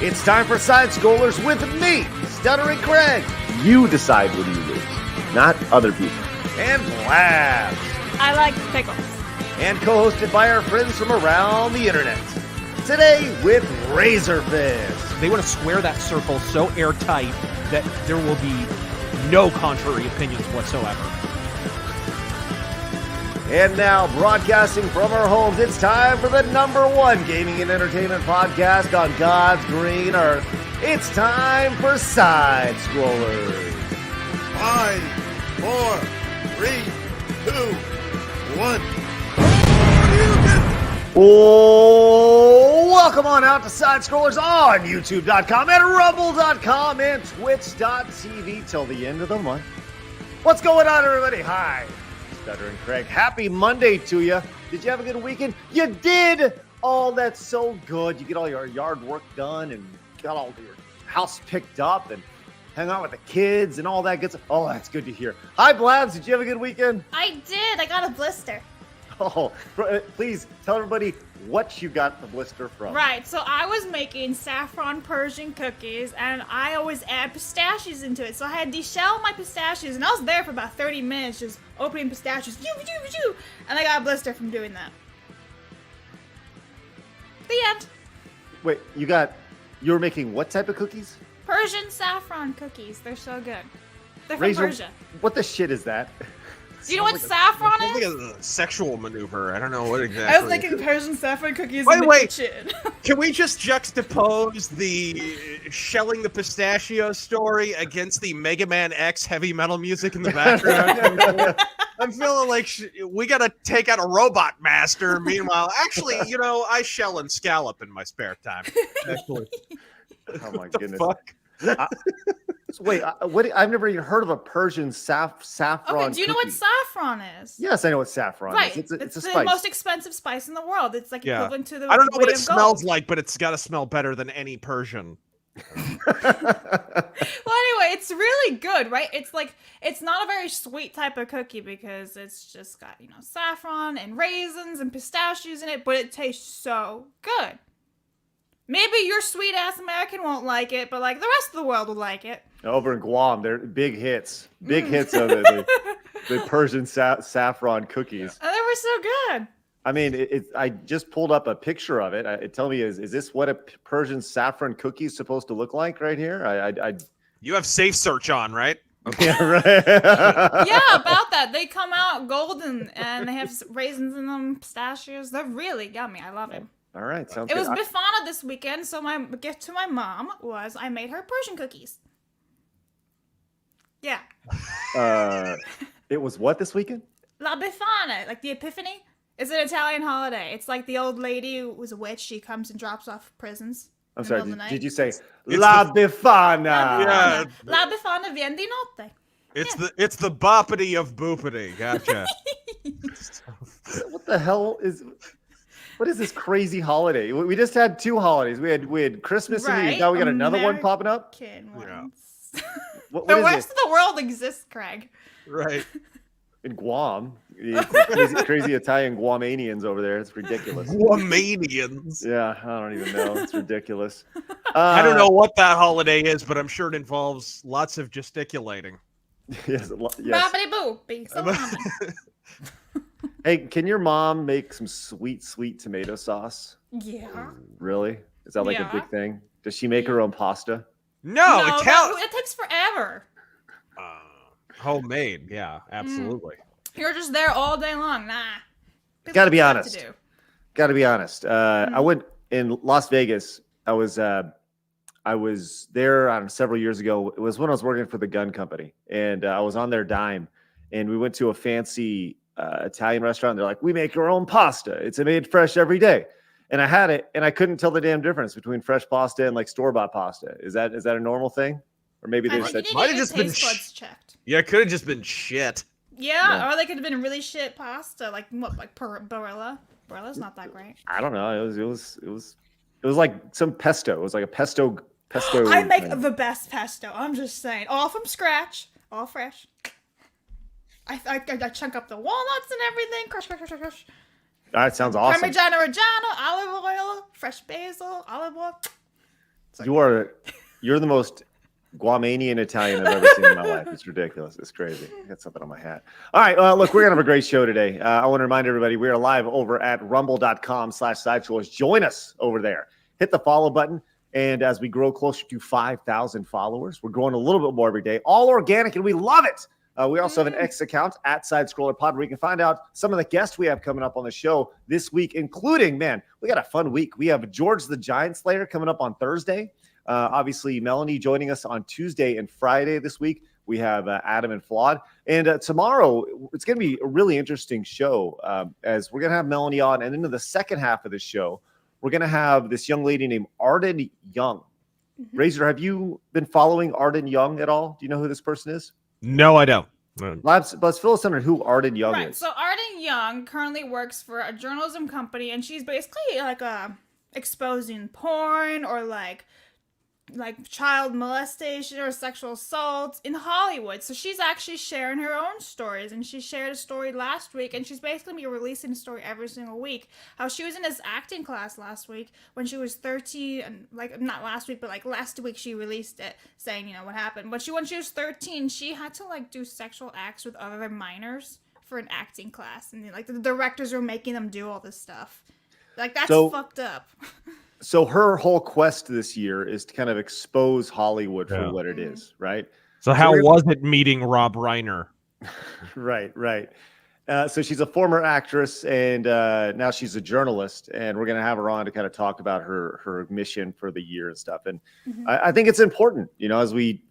It's time for Side Scrollers with me, Stuttering Craig. You decide when you lose, not other people. And Blabs. I like pickles. And co-hosted by our friends from around the internet. Today with Razorfist. They want to square that circle so airtight that there will be no contrary opinions whatsoever. And now, broadcasting from our homes, it's time for the #1 gaming and entertainment podcast on God's green earth. It's time for Side Scrollers. 5, 4, 3, 2, 1. Oh, welcome on out to Side Scrollers on YouTube.com and Rumble.com and Twitch.tv till the end of the month. What's going on, everybody? Hi. Stuttering Craig. Happy Monday to you. Did you have a good weekend? You did. Oh, that's so good. You get all your yard work done and got all your house picked up and hang out with the kids and all that good stuff. Oh, that's good to hear. Hi, Blabs. Did you have a good weekend? I did. I got a blister. Oh, please tell everybody what you got the blister from. Right, so I was making saffron Persian cookies, and I always add pistachios into it. So I had to deshell my pistachios, and I was there for about 30 minutes just opening pistachios. And I got a blister from doing that. The end. Wait, you were making what type of cookies? Persian saffron cookies. They're so good. They're from Razor, Persia. what the shit is that? Do you know what saffron Sounds is? like a sexual maneuver. I don't know what exactly. I was making Persian saffron cookies in the kitchen. Can we just juxtapose the shelling the pistachio story against the Mega Man X heavy metal music in the background? I'm feeling like we gotta take out a robot master. Meanwhile, actually, I shell and scallop in my spare time. Actually. Oh my goodness. Fuck? Wait, what? I've never even heard of a Persian saffron. Okay, do you know what saffron is? Yes, I know what saffron Right, is. It's a the spice. most expensive spice in the world. It's like equivalent to the I don't know what weight it of smells gold. like, but it's got to smell better than any Persian. Well, anyway, it's really good, right? It's not a very sweet type of cookie because it's just got, saffron and raisins and pistachios in it, but it tastes so good. Maybe your sweet ass American won't like it, but the rest of the world will like it. Over in Guam, they're big hits. Big hits of it. The Persian saffron cookies. And they were so good. I mean, I just pulled up a picture of it. Tell me, is this what a Persian saffron cookie is supposed to look like right here? You have Safe Search on, right? Okay. Yeah, right. Yeah, about that. They come out golden and they have raisins in them, pistachios. They're really yummy. I love it. All right, sounds It good. was Bifana this weekend, so my gift to my mom was I made her Persian cookies. Yeah. It was what this weekend? La Befana, like the Epiphany. It's an Italian holiday. It's like the old lady who was a witch. She comes and drops off prisons. I'm in the sorry. middle of the Did night. you say La Befana? Yeah. La Befana vien di notte. It's the boppity of boopity. Gotcha. What the hell is? What is this crazy holiday? We just had 2 holidays. We had Christmas and Right, now we got another one popping up. American ones. What The is rest it? of the world exists, Craig. Right. In Guam, the crazy Italian Guamanians over there. It's ridiculous. Guamanians. Yeah, I don't even know. It's ridiculous. I don't know what that holiday is, but I'm sure it involves lots of gesticulating. Yes. Bobbity boopy. So mama. Hey, can your mom make some sweet tomato sauce? Yeah. Really? Is that like a Yeah. big thing? Does she make her own pasta? No, it takes forever. Homemade. Yeah, absolutely. You're just there all day long. Nah. Gotta be Stuff honest. to do. Gotta be honest. I went in Las Vegas. I was there several years ago. It was when I was working for the gun company, and I was on their dime, and we went to a fancy Italian restaurant. They're like, we make our own pasta. It's made fresh every day. And I had it, and I couldn't tell the damn difference between fresh pasta and like store-bought pasta. Is that a normal thing? Or maybe they I just think said, you might need have to get just your been taste buds checked. Yeah, it could have just been shit. Yeah, or they could have been really shit pasta, like Barilla. Barilla's not that great. I don't know. It was like some pesto. It was like a pesto. I make the best pesto. I'm just saying, all from scratch, all fresh. I chunk up the walnuts and everything. Crush. That sounds awesome. Parmigiano Reggiano, olive oil, fresh basil, olive oil. You're the most Guamanian Italian I've ever seen in my life. It's ridiculous. It's crazy. I got something on my hat. All right. Look, we're going to have a great show today. I want to remind everybody we are live over at rumble.com/sidescrollers. Join us over there. Hit the follow button. And as we grow closer to 5,000 followers, we're growing a little bit more every day, all organic, and we love it. We also have an X account at SidescrollerPod where you can find out some of the guests we have coming up on the show this week, including, man, we got a fun week. We have George the Giant Slayer coming up on Thursday. Obviously, Melanie joining us on Tuesday and Friday this week. We have Adam and Flawed. And tomorrow, it's going to be a really interesting show as we're going to have Melanie on. And into the second half of the show, we're going to have this young lady named Arden Young. Mm-hmm. Razor, have you been following Arden Young at all? Do you know who this person is? No, I don't. Let's fill us in on who Arden Young is. So Arden Young currently works for a journalism company, and she's basically like exposing porn or like child molestation or sexual assault in Hollywood. So she's actually sharing her own stories, and she shared a story last week, and she's basically releasing a story every single week. How she was in this acting class last week when she was 13, and not last week, but last week she released it saying, what happened. But when she was 13, she had to do sexual acts with other minors for an acting class, and the directors were making them do all this stuff. That's fucked up. So her whole quest this year is to kind of expose Hollywood for what it is, right? So how was it meeting Rob Reiner? Right. So she's a former actress, and now she's a journalist, and we're going to have her on to kind of talk about her mission for the year and stuff. And I think it's important, as we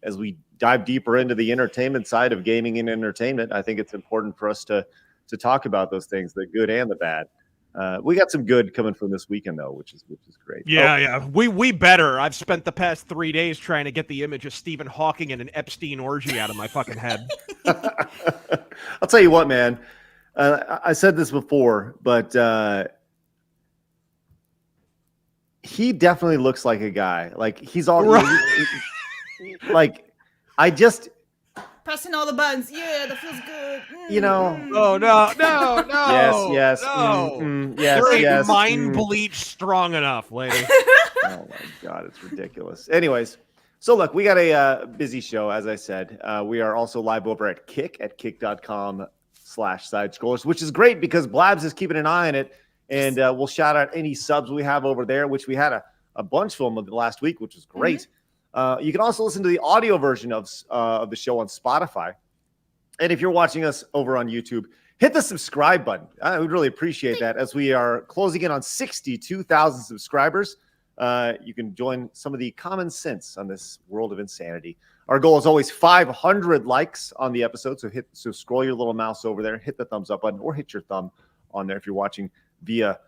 dive deeper into the entertainment side of gaming and entertainment, I think it's important for us to talk about those things, the good and the bad. We got some good coming from this weekend, though, which is great. Yeah. We better. I've spent the past 3 days trying to get the image of Stephen Hawking and an Epstein orgy out of my fucking head. I'll tell you what, man. I said this before, but he definitely looks like a guy. He's all I just. Pressing all the buttons. Yeah, that feels good. Oh, no. Yes. No. Yes. There ain't mind bleach strong enough, lady. Oh, my God. It's ridiculous. Anyways, so look, we got a busy show, as I said. We are also live over at kick.com/sidescrollers, which is great because Blabs is keeping an eye on it. And we'll shout out any subs we have over there, which we had a bunch of them last week, which was great. You can also listen to the audio version of the show on Spotify. And if you're watching us over on YouTube, hit the subscribe button. I would really appreciate that as we are closing in on 62,000 subscribers. You can join some of the common sense on this world of insanity. Our goal is always 500 likes on the episode. So scroll your little mouse over there, hit the thumbs up button, or hit your thumb on there if you're watching via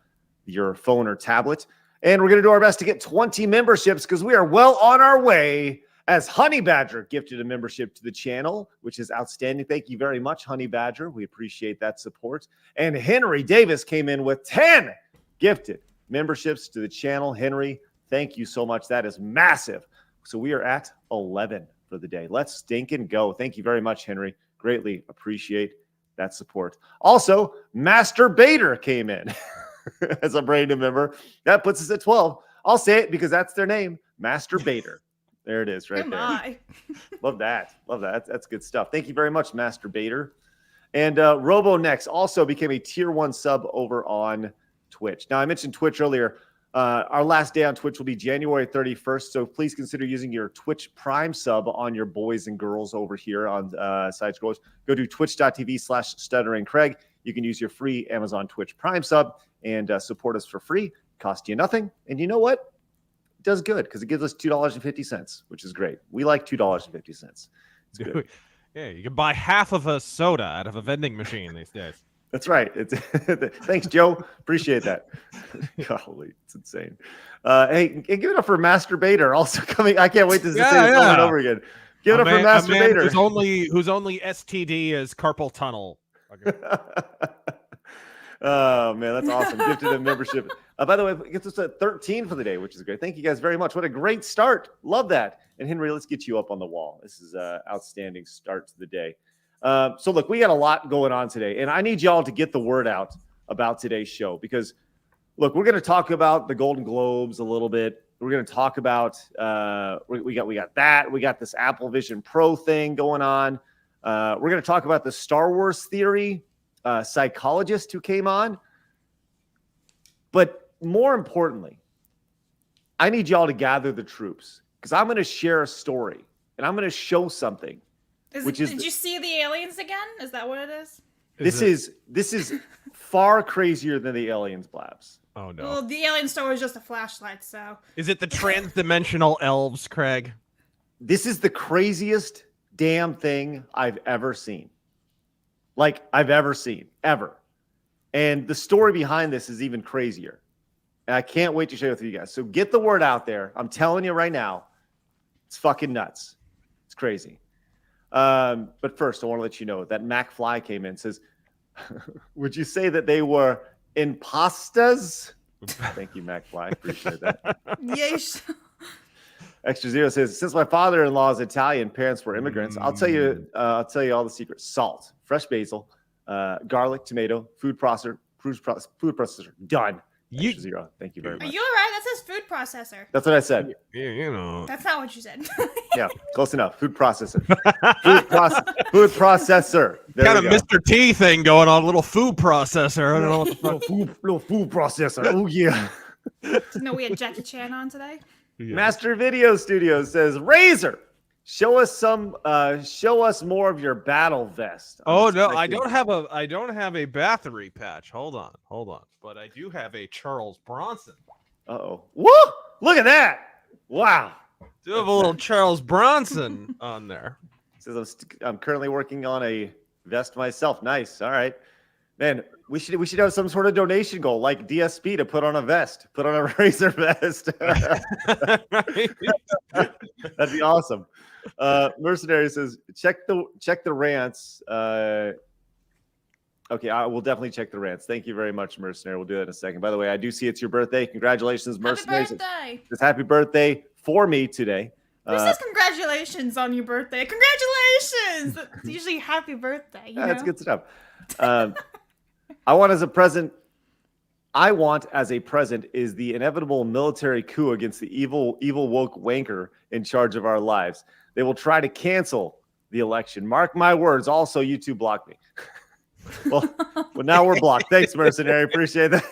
your phone or tablet. And we're going to do our best to get 20 memberships because we are well on our way, as Honey Badger gifted a membership to the channel, which is outstanding. Thank you very much, Honey Badger. We appreciate that support. And Henry Davis came in with 10 gifted memberships to the channel. Henry, thank you so much. That is massive. So we are at 11 for the day. Let's stink and go. Thank you very much, Henry. Greatly appreciate that support. Also, Master Bader came in as a brand new member. That puts us at 12. I'll say it because that's their name, Master Bader. There it is right there. Love that. That's good stuff. Thank you very much, Master Bader. And Robo Next also became a tier 1 sub over on Twitch. Now, I mentioned Twitch earlier. Our last day on Twitch will be January 31st. So please consider using your Twitch Prime sub on your boys and girls over here on Side Scrollers. Go to twitch.tv/stutteringcraig. You can use your free Amazon Twitch Prime sub and support us for free. Cost you nothing. And you know what? It does good because it gives us $2.50, which is great. We like $2.50. It's good. Yeah, you can buy half of a soda out of a vending machine these days. That's right. Thanks, Joe. Appreciate that. Golly, it's insane. Hey, give it up for Master Bader also coming. I can't wait to say this over and over again. Give it up for Master Bader. Whose only STD is carpal tunnel. Oh, man, that's awesome. Gifted a membership. By the way, it gets us at 13 for the day, which is great. Thank you guys very much. What a great start. Love that. And Henry, let's get you up on the wall. This is an outstanding start to the day. So look, we got a lot going on today, and I need y'all to get the word out about today's show because, look, we're going to talk about the Golden Globes a little bit. We're going to talk about we got that. We got this Apple Vision Pro thing going on. We're going to talk about the Star Wars theory psychologist who came on. But more importantly, I need y'all to gather the troops because I'm going to share a story and I'm going to show something. Did you see the aliens again? Is that what it is? This is far crazier than the aliens, Blabs. Oh no. Well, the alien story was just a flashlight, so. Is it the transdimensional elves, Craig? This is the craziest damn thing I've ever seen. Ever. And the story behind this is even crazier. And I can't wait to share it with you guys. So get the word out there. I'm telling you right now, it's fucking nuts. It's crazy. But first, I want to let you know that McFly came in and says, would you say that they were impastas? Thank you, McFly. Appreciate that. Yes. Extra Zero says, since my father-in-law is Italian, parents were immigrants. I'll tell you all the secrets. Salt, fresh basil, garlic, tomato, food processor, done. Extra Zero. Thank you very much. Are you all right? That says food processor. That's what I said. Yeah, you know. That's not what you said. Yeah, close enough. Food processor. Food processor. There Got a we go. Mr. T thing going on, a little food processor. I don't know what the fuck. Little food processor. Oh yeah. No, we had Jackie Chan on today. Yeah. Master Video Studio says, Razor, show us more of your battle vest. Oh no, I don't have a battery patch. Hold on. But I do have a Charles Bronson. Uh-oh. Woo! Look at that. Wow. Do have a little Charles Bronson on there. Says I'm currently working on a vest myself. Nice. All right. Man, we should have some sort of donation goal like DSP to put on a vest. Put on a Razor vest. That'd be awesome. Mercenary says, check the rants. Okay, I will definitely check the rants. Thank you very much, Mercenary. We'll do that in a second. By the way, I do see it's your birthday. Congratulations, Mercenary. Happy birthday. It's happy birthday for me today. Who says congratulations on your birthday? Congratulations! It's usually happy birthday. You know? That's good stuff. I want as a present is the inevitable military coup against the evil woke wanker in charge of our lives. They will try to cancel the election. Mark my words. Also, YouTube blocked me. well, now we're blocked. Thanks, Mercenary. Appreciate that.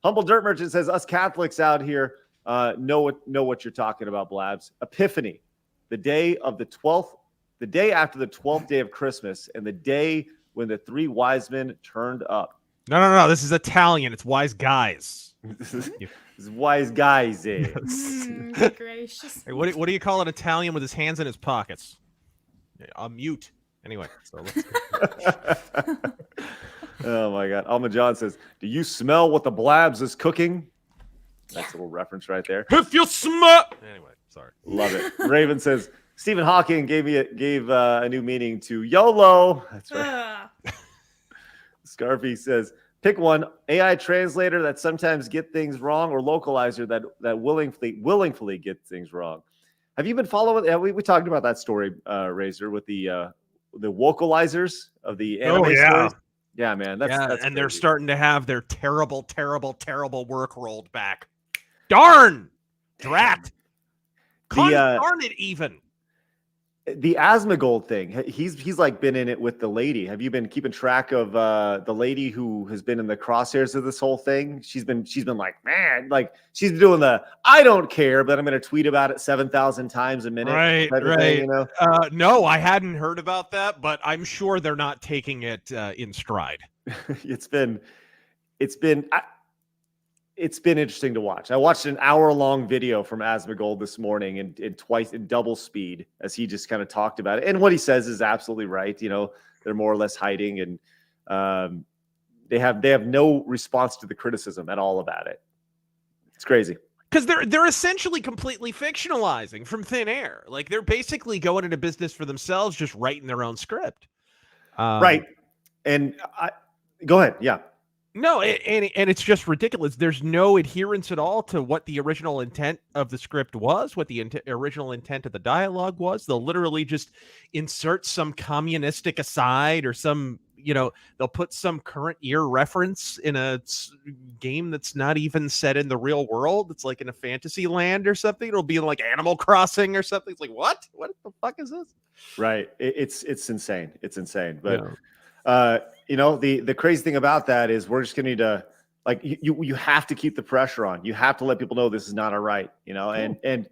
Humble Dirt Merchant says, us Catholics out here know what you're talking about, Blabs. Epiphany, the day after the 12th day of Christmas, and the day when the three wise men turned up. No. This is Italian. It's wise guys. This is wise guys, eh? Good gracious. Hey, what do you call an Italian with his hands in his pockets? A mute. Anyway, so let's Oh my God. Alma John says, do you smell what the Blabs is cooking? That's a little reference right there. If you smell. Anyway, sorry. Love it. Raven says, Stephen Hawking gave a new meaning to YOLO. That's right. Scarfy says, pick one, AI translator that sometimes get things wrong, or localizer that willingly get things wrong. Have you been following? We talked about that story, Razor, with the vocalizers of the anime stories. Yeah, man. That's and crazy. they're starting to have their terrible work rolled back. Darn! Drat! Darn it even. The Asmongold thing. He's like been in it with the lady. Have you been keeping track of the lady who has been in the crosshairs of this whole thing? She's been like, man, like she's doing the I don't care, but I'm going to tweet about it 7,000 times a minute. Right. Thing, you know? No, I hadn't heard about that, but I'm sure they're not taking it in stride. It's been interesting to watch. I watched an hour-long video from Asmongold this morning and twice in double speed as he just kind of talked about it. And what he says is absolutely right. You know, they're more or less hiding, and they have no response to the criticism at all about it. It's crazy. Because they're essentially completely fictionalizing from thin air. Like they're basically going into business for themselves, just writing their own script. Right. And go ahead. Yeah. No, and it's just ridiculous. There's no adherence at all to what the original intent of the script was, what the original intent of the dialogue was. They'll literally just insert some communistic aside or some they'll put some current year reference in a game that's not even set in the real world. It's like in a fantasy land or something. It'll be like Animal Crossing or something. It's like, what the fuck is this? Right. It's insane. It's insane. But the crazy thing about that is we're just gonna need to, like, you have to keep the pressure on. You have to let people know this is not all right, Cool. and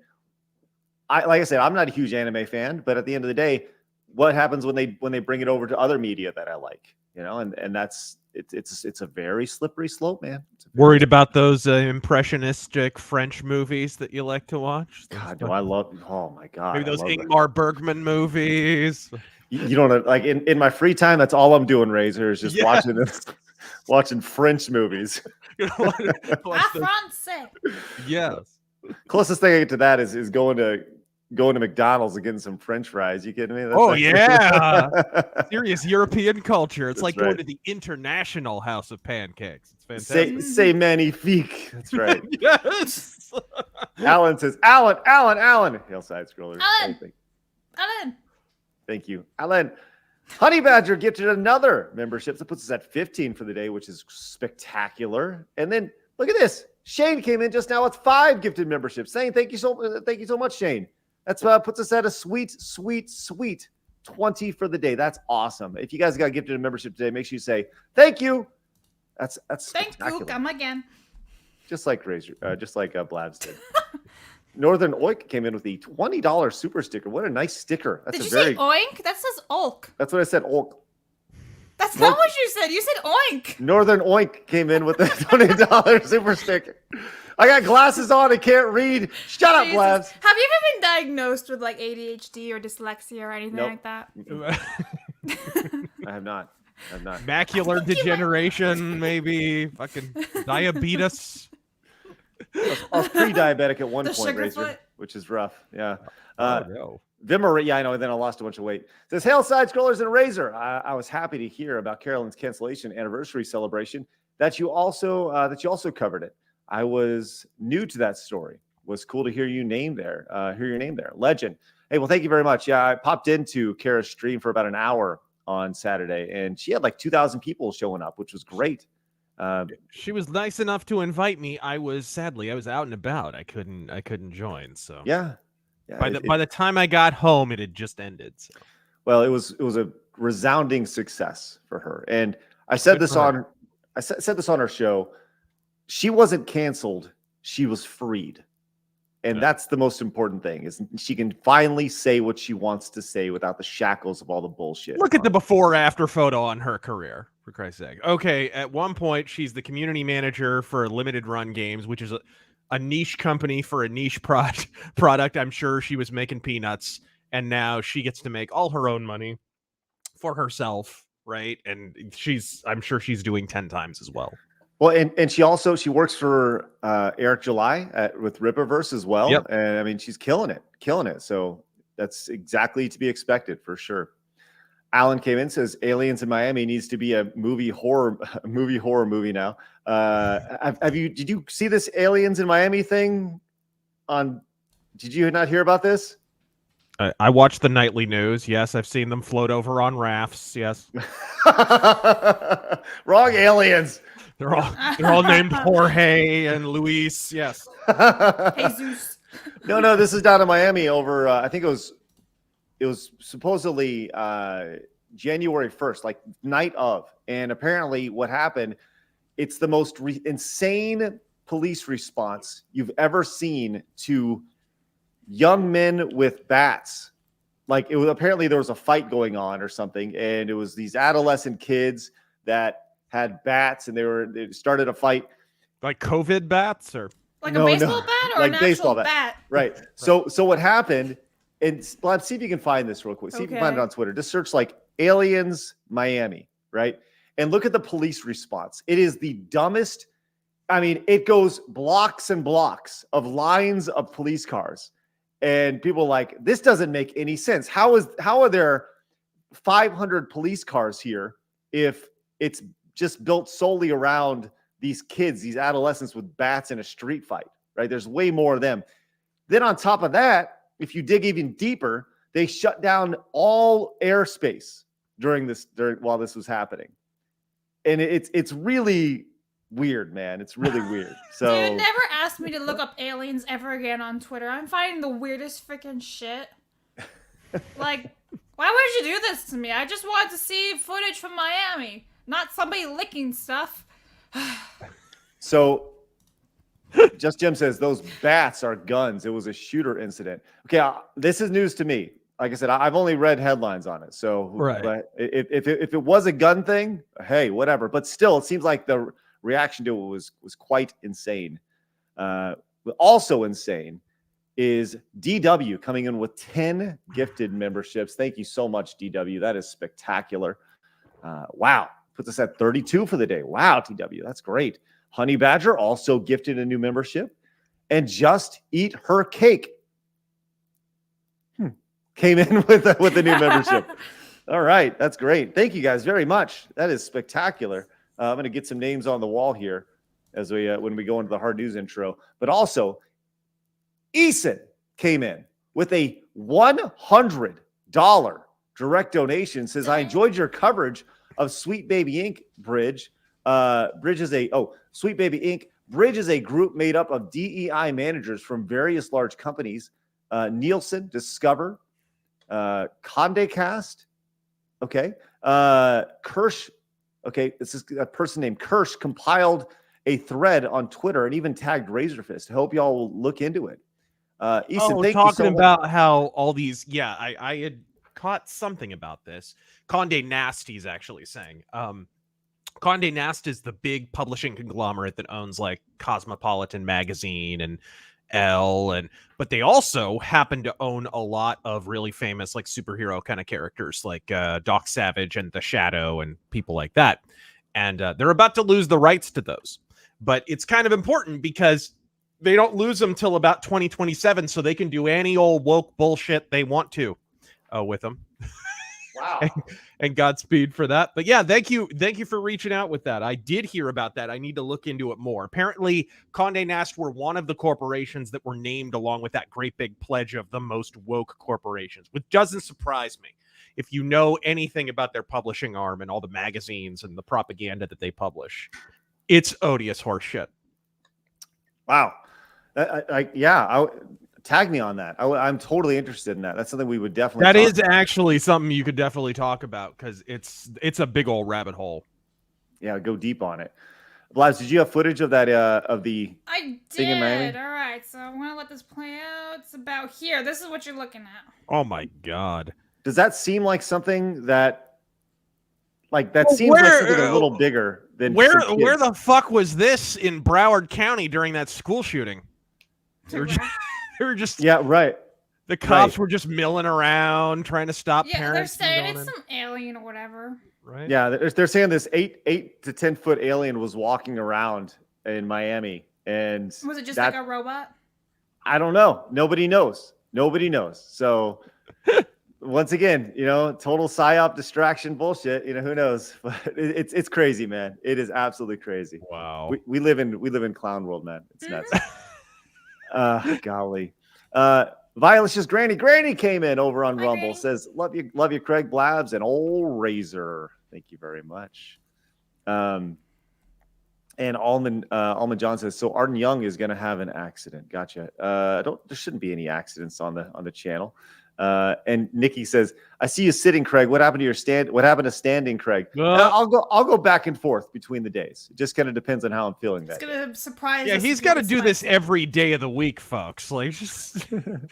I, like I said, I'm not a huge anime fan, but at the end of the day, what happens when they bring it over to other media that I like, and that's it's a very slippery slope, man. Worried about those impressionistic French movies that you like to watch? God, no, I love. Oh my God, maybe those Ingmar Bergman movies. You don't know, like in my free time, that's all I'm doing, Razor, is just watching this. Watching French movies. Français. Yes. Closest thing I get to that is going to McDonald's and getting some French fries. You kidding me? Serious European culture. It's like going to the International House of Pancakes. It's fantastic. Say magnifique. That's right. Yes. Alan says, Alan. Hillside Scrollers. Alan. Thank you, Alan. Honey Badger gifted another membership that puts us at 15 for the day, which is spectacular. And then look at this. Shane came in just now with 5 gifted memberships, saying thank you so much, Shane. That's puts us at a sweet 20 for the day. That's awesome. If you guys got gifted a membership today, make sure you say thank you. That's thank you. Come again. Just like Blabs did. Northern Oink came in with the $20 super sticker. What a nice sticker. That's Did you say oink? That says olk. That's what I said, olk. That's not what you said. You said oink. Northern Oink came in with the $20 super sticker. I got glasses on and can't read. Shut up, Blabs. Have you ever been diagnosed with like ADHD or dyslexia or anything like that? I have not. Macular degeneration, maybe. Fucking diabetes. I was pre-diabetic at one point, Razor, which is rough. Yeah. No. Vimmer, yeah, I know. And then I lost a bunch of weight. It says, hail side scrollers and Razor. I was happy to hear about Carolyn's cancellation anniversary celebration. That you also covered it. I was new to that story. Was cool to hear you name there. Hear your name there. Legend. Hey, well, thank you very much. Yeah, I popped into Kara's stream for about an hour on Saturday, and she had like 2,000 people showing up, which was great. She was nice enough to invite me. I was out and about. I couldn't join. So yeah. By the time I got home, it had just ended. So. Well, it was a resounding success for her, and I said this on our show. She wasn't canceled; she was freed, and that's the most important thing. Is she can finally say what she wants to say without the shackles of all the bullshit. Look at the before-after photo on her career. For Christ's sake. Okay, at one point, she's the community manager for Limited Run Games, which is a niche company for a niche product. I'm sure she was making peanuts, and now she gets to make all her own money for herself, right? And I'm sure she's doing 10 times as well. Well, and she works for Eric July with Rippaverse as well. Yep. And I mean, she's killing it. So that's exactly to be expected for sure. Alan came in, says Aliens in Miami needs to be a horror movie now. Did you see this Aliens in Miami thing did you not hear about this? I watched the nightly news. Yes, I've seen them float over on rafts. Yes. Wrong aliens. They're all named Jorge and Luis. Yes. Jesus. No, this is down in Miami over I think it was supposedly January 1st, like night of. And apparently what happened, it's the most insane police response you've ever seen to young men with bats. Like apparently there was a fight going on or something. And it was these adolescent kids that had bats and they started a fight. Like COVID bats or? Like a baseball bat or like an baseball actual bat? Right. So what happened, and let's see if you can find this real quick. See if you can find it on Twitter. Just search like Aliens Miami, right? And look at the police response. It is the dumbest. I mean, it goes blocks and blocks of lines of police cars. And people are like, this doesn't make any sense. How are there 500 police cars here if it's just built solely around these kids, these adolescents with bats in a street fight, right? There's way more of them. Then on top of that, if you dig even deeper, they shut down all airspace while this was happening, and it's really weird, man. It's really weird. So Dude, never ask me to look up aliens ever again on Twitter. I'm finding the weirdest freaking shit. Like, why would you do this to me? I just wanted to see footage from Miami, not somebody licking stuff. So, Just Jim says those bats are guns. It was a shooter incident. Okay, this is news to me. Like I said, I've only read headlines on it. So, Right. But if it was a gun thing, hey, whatever. But still, it seems like the reaction to it was quite insane. Also insane is DW coming in with 10 gifted memberships. Thank you so much, DW. That is spectacular. Wow. Puts us at 32 for the day. Wow, DW. That's great. Honey Badger also gifted a new membership. And Just Eat Her Cake came in with a new membership. All right. That's great. Thank you guys very much. That is spectacular. I'm going to get some names on the wall here as we when we go into the hard news intro. But also, Eason came in with a $100 direct donation. Says, I enjoyed your coverage of Sweet Baby Inc. Bridge. Sweet Baby Inc. Bridge is a group made up of DEI managers from various large companies. Nielsen, Discover, Condé Cast. Okay. Kirsch. Okay. This is a person named Kirsch compiled a thread on Twitter and even tagged Razorfist. I hope y'all will look into it. Easton, thank you so about much. how all these, I had caught something about this. Condé Nast, he's actually saying. Condé Nast is the big publishing conglomerate that owns like Cosmopolitan Magazine and Elle, but they also happen to own a lot of really famous like superhero kind of characters like Doc Savage and The Shadow and people like that. And they're about to lose the rights to those. But it's kind of important because they don't lose them till about 2027, so they can do any old woke bullshit they want to with them. Wow. and Godspeed for that. But yeah, thank you for reaching out with that. I did hear about that. I need to look into it more. Apparently, Condé Nast were one of the corporations that were named along with that great big pledge of the most woke corporations, which doesn't surprise me. If you know anything about their publishing arm and all the magazines and the propaganda that they publish, it's odious horseshit. Wow. Tag me on that. I'm totally interested in that. That's something we would definitely. That is actually something you could definitely talk about because it's a big old rabbit hole. Yeah, go deep on it. Blaz, did you have footage of that of the I thing in Miami? did. All right, so I'm gonna let this play out. It's about here. This is what you're looking at. Oh my god. Does that seem like something that seems like something a little bigger than where the fuck was this in Broward County during that school shooting? They were just yeah, right. The cops were just milling around trying to stop parents. They're saying it's some alien or whatever. Right. Yeah, they're saying this 8 to 10 foot alien was walking around in Miami, and was it just like a robot? I don't know. Nobody knows. So once again, total psyop distraction bullshit. Who knows? But it's crazy, man. It is absolutely crazy. Wow. We live in clown world, man. It's nuts. Golly. Violicious Granny came in over on Rumble. Granny. Says, love you, Craig Blabs and old Razor. Thank you very much. And Almond John says, so Arden Young is going to have an accident. Gotcha. There shouldn't be any accidents on the channel. And Nikki says, I see you sitting, Craig. What happened to standing, Craig? I'll go back and forth between the days. It just kind of depends on how I'm feeling that day. It's going to surprise us. Yeah, he's got to do this every day of the week, folks. Like, just up and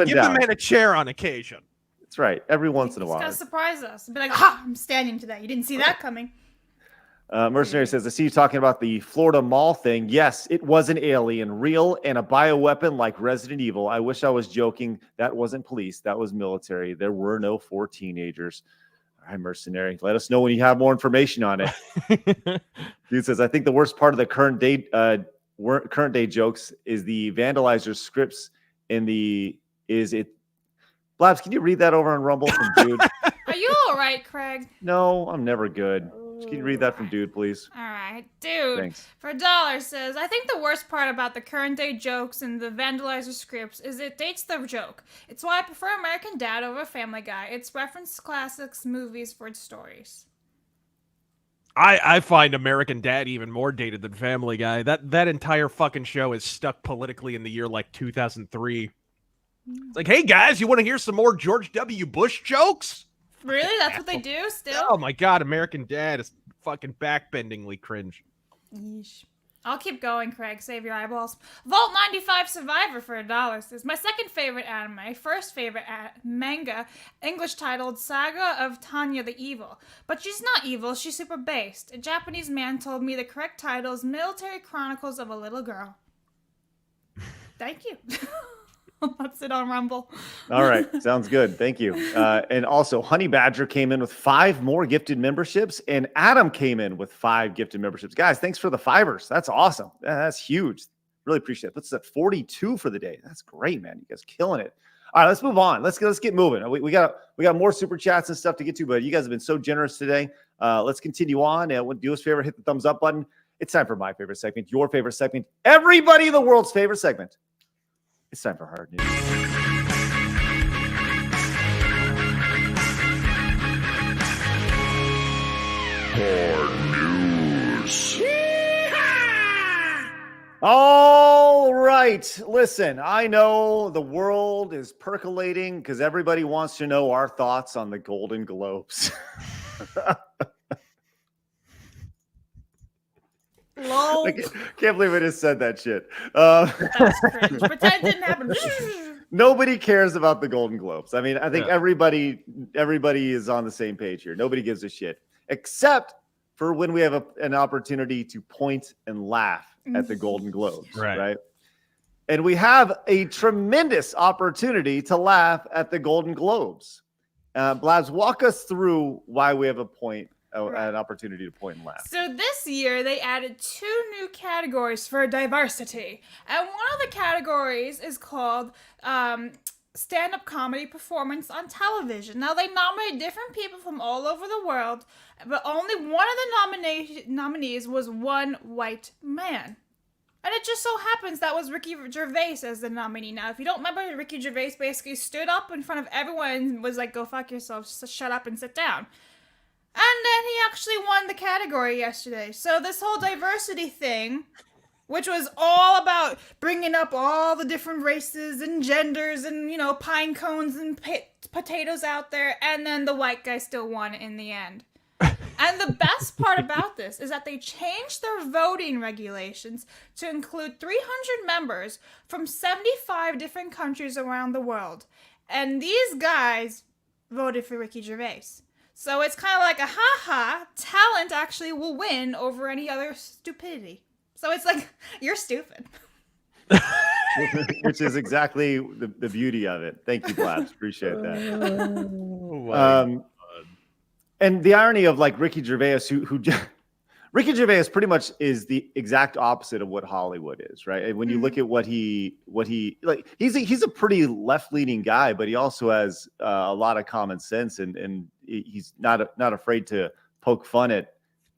give down. the man a chair on occasion. That's right. Every once in a while. It's going to surprise us. Be like, I'm standing today. You didn't see that coming. Mercenary says, I see you talking about the Florida Mall thing. Yes, it was an alien, real, and a bioweapon like Resident Evil. I wish I was joking. That wasn't police. That was military. There were no 4 teenagers. All right, Mercenary. Let us know when you have more information on it. Dude says, I think the worst part of the current day jokes is the vandalizer scripts Blabs, can you read that over on Rumble from Dude? Are you all right, Craig? No, I'm never good. Can you read that from Dude, please? All right. guy. Dude, Thanks. for $1 says, I think the worst part about the current day jokes and the vandalizer scripts is it dates the joke. It's why I prefer American Dad over Family Guy. It's reference classics movies for its stories. I find American Dad even more dated than Family Guy. That entire fucking show is stuck politically in the year like 2003. It's like, hey guys, you want to hear some more George W. Bush jokes? Really? That's what they do still? Oh my god, American Dad is fucking backbendingly cringe. Yeesh. I'll keep going, Craig. Save your eyeballs. Vault 95 Survivor for $1 says, my second favorite anime, first favorite manga, English titled Saga of Tanya the Evil. But she's not evil, she's super based. A Japanese man told me the correct title is Military Chronicles of a Little Girl. Thank you. That's it on Rumble. All right. Sounds good. Thank you. And also, Honey Badger came in with 5 more gifted memberships, and Adam came in with 5 gifted memberships. Guys, thanks for the 5ers. That's awesome. That's huge. Really appreciate it. That's at 42 for the day. That's great, man. You guys killing it. All right, let's move on. Let's get moving. We got more super chats and stuff to get to, but you guys have been so generous today. Let's continue on. Do us a favor, hit the thumbs up button. It's time for my favorite segment, your favorite segment, everybody in the world's favorite segment. It's time for hard news. Hard news. All right. Listen, I know the world is percolating because everybody wants to know our thoughts on the Golden Globes. Lol. I can't believe I just said that shit. That's cringe. Pretend it didn't happen. Nobody cares about the Golden Globes. I mean, I think everybody is on the same page here. Nobody gives a shit, except for when we have an opportunity to point and laugh at the Golden Globes, right? And we have a tremendous opportunity to laugh at the Golden Globes. Blabs, walk us through why we have an opportunity to point and laugh. So this year they added 2 new categories for diversity, and one of the categories is called stand-up comedy performance on television. Now they nominated different people from all over the world, but only one of the nominees was one white man. And it just so happens that was Ricky Gervais as the nominee. Now, if you don't remember, Ricky Gervais basically stood up in front of everyone and was like, go fuck yourself, shut up and sit down. And then he actually won the category yesterday. So this whole diversity thing, which was all about bringing up all the different races and genders and, pine cones and potatoes out there, and then the white guy still won in the end. And the best part about this is that they changed their voting regulations to include 300 members from 75 different countries around the world. And these guys voted for Ricky Gervais. So it's kind of like a ha-ha, talent actually will win over any other stupidity. So it's like, you're stupid. Which is exactly the beauty of it. Thank you, Blabs. Appreciate that. And the irony of like Ricky Gervais, who Ricky Gervais pretty much is the exact opposite of what Hollywood is, right? And when you look at what he like, he's a pretty left-leaning guy, but he also has a lot of common sense, and he's not afraid to poke fun at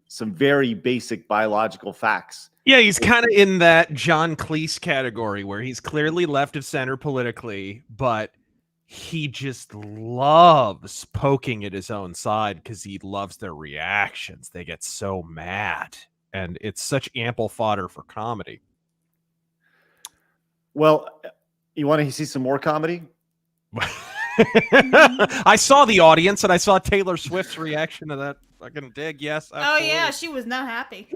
some very basic biological facts. Yeah, he's kind of in that John Cleese category where he's clearly left of center politically, but he just loves poking at his own side because he loves their reactions. They get so mad, and it's such ample fodder for comedy. Well, you want to see some more comedy? I saw the audience, and I saw Taylor Swift's reaction to that fucking dig. Yes. Absolutely. Oh, yeah, she was not happy.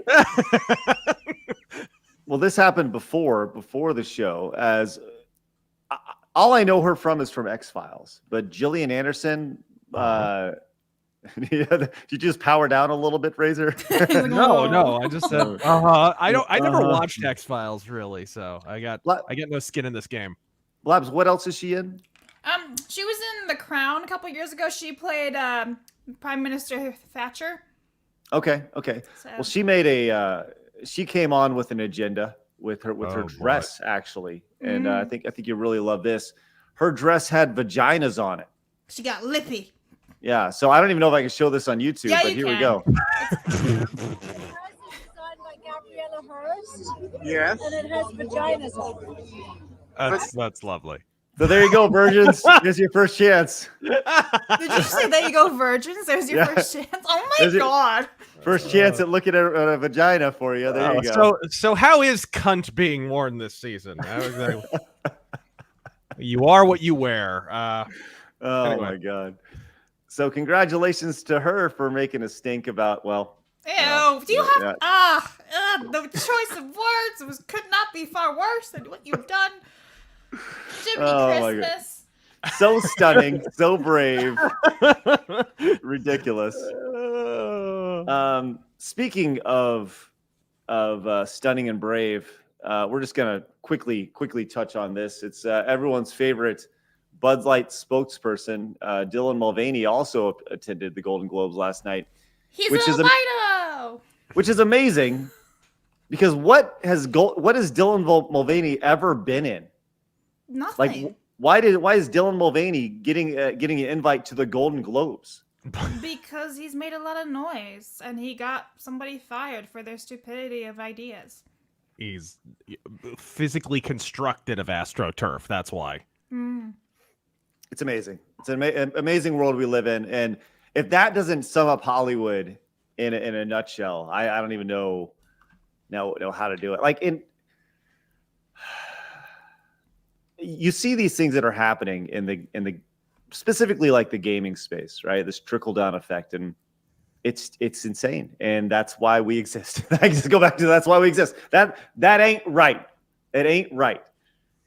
Well, this happened before the show, as all I know her from is from X-Files, but Gillian Anderson, did you just power down a little bit, Razor? No, I just said, I never watched X-Files really, so I got no skin in this game. Labs, what else is she in? She was in The Crown a couple years ago. She played Prime Minister Thatcher. Okay. So. Well, she made she came on with an agenda with her dress, actually. And I think you really love this. Her dress had vaginas on it. She got lippy. Yeah, so I don't even know if I can show this on YouTube, Yeah, but you here can. we go. first, Yes. and it has vaginas over it. That's lovely. So there you go, virgins. Here's your first chance. Did you just say there you go, virgins? There's your first chance. Oh my There's your- god. First chance at looking at a vagina for you. There you go. So how is cunt being worn this season? You are what you wear. Oh anyway. my god. So congratulations to her for making a stink about, well, Ew. Do you have yeah. the choice of words could not be far worse than what you've done. Jimmy Oh my God. Christmas. So stunning, so brave, ridiculous. Speaking of stunning and brave, we're just gonna quickly touch on this. It's everyone's favorite Bud Light spokesperson, Dylan Mulvaney, also attended the Golden Globes last night. He's Which is albino. Which is amazing, because what has Dylan Mulvaney ever been in? Nothing. Like, why is Dylan Mulvaney getting an invite to the Golden Globes? Because he's made a lot of noise and he got somebody fired for their stupidity of ideas. He's physically constructed of AstroTurf. That's why. It's amazing. It's an amazing world we live in, and if that doesn't sum up Hollywood in a nutshell, I don't even know how to do it. Like, you see these things that are happening in the specifically like the gaming space, right? This trickle down effect, and it's insane, and that's why we exist. I just go back to that's why we exist. That ain't right. It ain't right.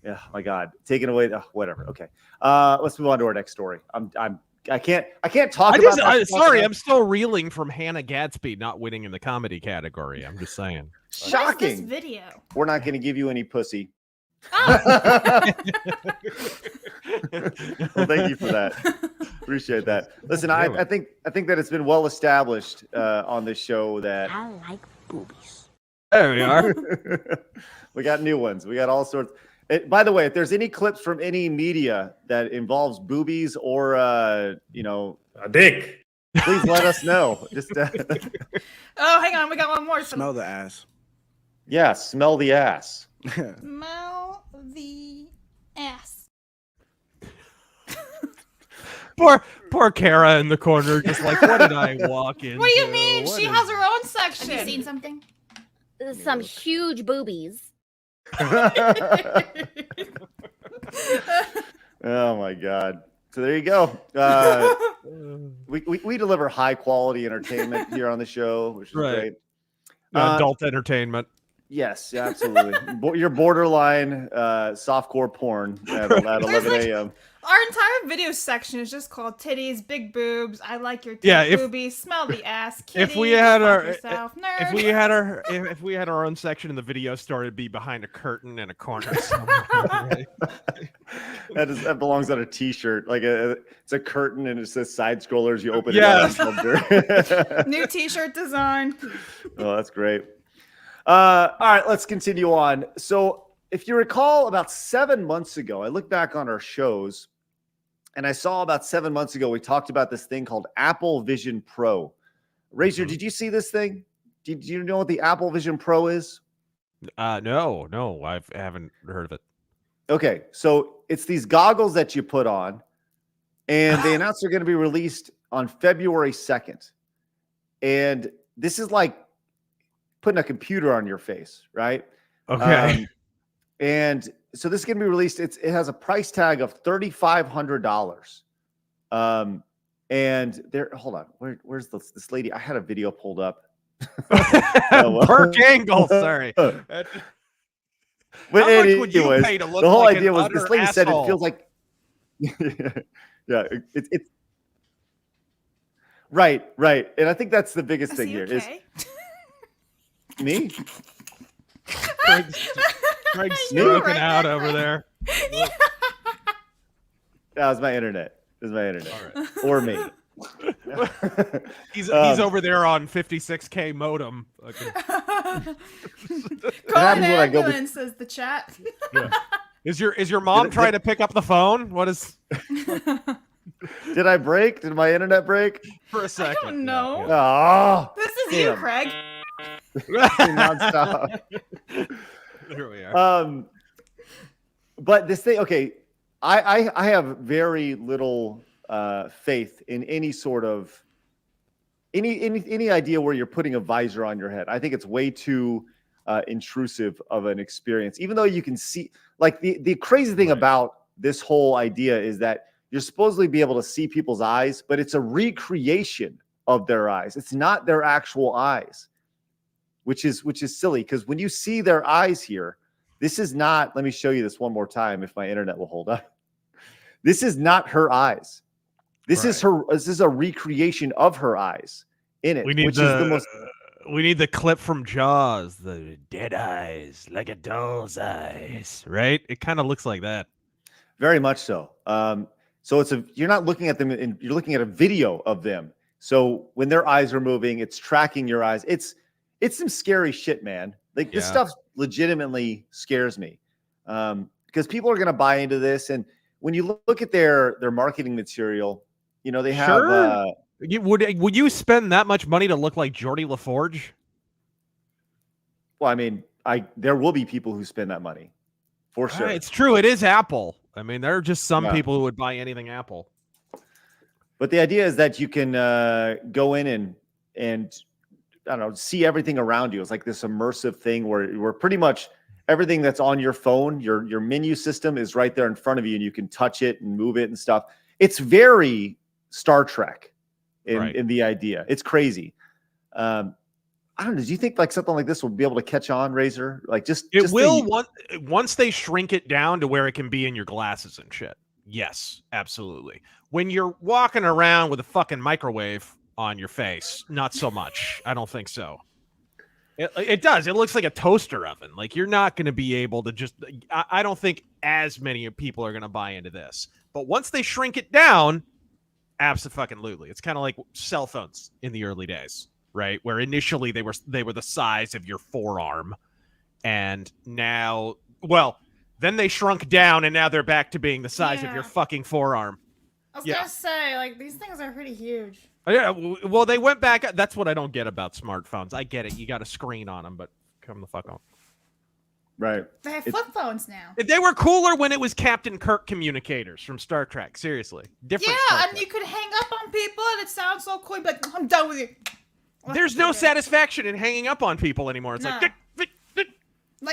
Yeah, my God, taking away whatever. Okay, let's move on to our next story. I can't talk about that. Sorry, I'm still reeling from Hannah Gadsby not winning in the comedy category. I'm just saying. Shocking. What is this video? We're not going to give you any pussy. Oh. Well, thank you for that. Appreciate that. Listen, I think that it's been well established on this show that I like boobies. There we are. we got new ones. We got all sorts. By the way, if there's any clips from any media that involves boobies or a dick, please let us know. Just Oh, hang on, we got one more. Smell the ass. yeah, smell the ass. Smell the ass. Poor Kara in the corner, just like, what did I walk in? What do you mean? She has her own section. Have you seen something? Some huge boobies. Oh my God. So there you go. We deliver high quality entertainment here on the show, which is great. Adult entertainment. Yes, absolutely. Your borderline softcore porn at 11 a.m. Our entire video section is just called titties, big boobs. I like your boobies. Smell the ass. Kitty, If we had nerd. if we had our own section in the video store, it'd be behind a curtain in a corner somewhere. That belongs on a T-shirt. Like it's a curtain and it says side scrollers. You open it. New T-shirt design. Oh, that's great. All right, let's continue on. So, if you recall, about 7 months ago, I looked back on our shows, and I saw about 7 months ago we talked about this thing called Apple Vision Pro. Razor, did you see this thing? Did you know what the Apple Vision Pro is? No, I haven't heard of it. Okay, so it's these goggles that you put on, and they announced they're going to be released on February 2nd. And this is like putting a computer on your face, right? Okay. And so this is going to be released. It has a price tag of $3,500. And there, hold on, where's this lady? I had a video pulled up. Perk angle, sorry. But How much would you anyways, pay to look the whole like idea an was this utter lady said it asshole? feels like, yeah, it's right, and I think that's the biggest thing here is me. Greg's smoking out over there. Yeah. That was my internet. It was my internet. All right. Or me. He's over there on 56K modem. Call happens an when I go be- ambulance, says the chat. Yeah. Is your mom trying to pick up the phone? What is? Did I break? Did my internet break? For a second. don't know. Yeah. Oh, This is damn. you, Craig. nonstop. There we are. But this thing, okay, I have very little faith in any sort of any idea where you're putting a visor on your head. I think it's way too intrusive of an experience. Even though you can see, like the crazy thing about this whole idea is that you're supposedly be able to see people's eyes, but it's a recreation of their eyes. It's not their actual eyes, which is silly, because when you see their eyes here, this is not, let me show you this one more time if my internet will hold up. This is not her eyes. This is a recreation of her eyes in it, which is the most. We need the clip from Jaws, the dead eyes, like a doll's eyes, right? It kind of looks like that. Very much so. So you're not looking at them, you're looking at a video of them. So when their eyes are moving, it's tracking your eyes. It's some scary shit, man. Like this stuff legitimately scares me, because people are going to buy into this. And when you look at their marketing material, you know, they have. Would you spend that much money to look like Geordie LaForge? Well, I mean, there will be people who spend that money, for sure. It's true. It is Apple. I mean, there are just some people who would buy anything Apple. But the idea is that you can go in and I don't know, see everything around you. It's like this immersive thing where pretty much everything that's on your phone, your menu system is right there in front of you, and you can touch it and move it and stuff. It's very Star Trek in the idea. It's crazy. I don't know. Do you think like something like this will be able to catch on, Razor? Like it will once they shrink it down to where it can be in your glasses and shit. Yes, absolutely. When you're walking around with a fucking microwave on your face, not so much. I don't think so. It does. It looks like a toaster oven. Like you're not going to be able to just. I don't think as many people are going to buy into this. But once they shrink it down, absolutely. It's kind of like cell phones in the early days, right? Where initially they were the size of your forearm, and now, well, then they shrunk down, and now they're back to being the size of your fucking forearm. I was gonna say, like, these things are pretty huge. Yeah, well, they went back. That's what I don't get about smartphones. I get it. You got a screen on them, but come the fuck on. Right. They have flip phones now. They were cooler when it was Captain Kirk communicators from Star Trek. Seriously. Different Star and Trek. you could hang up on people, and it sounds so cool. But I'm done with you. There's no satisfaction in hanging up on people anymore. It's like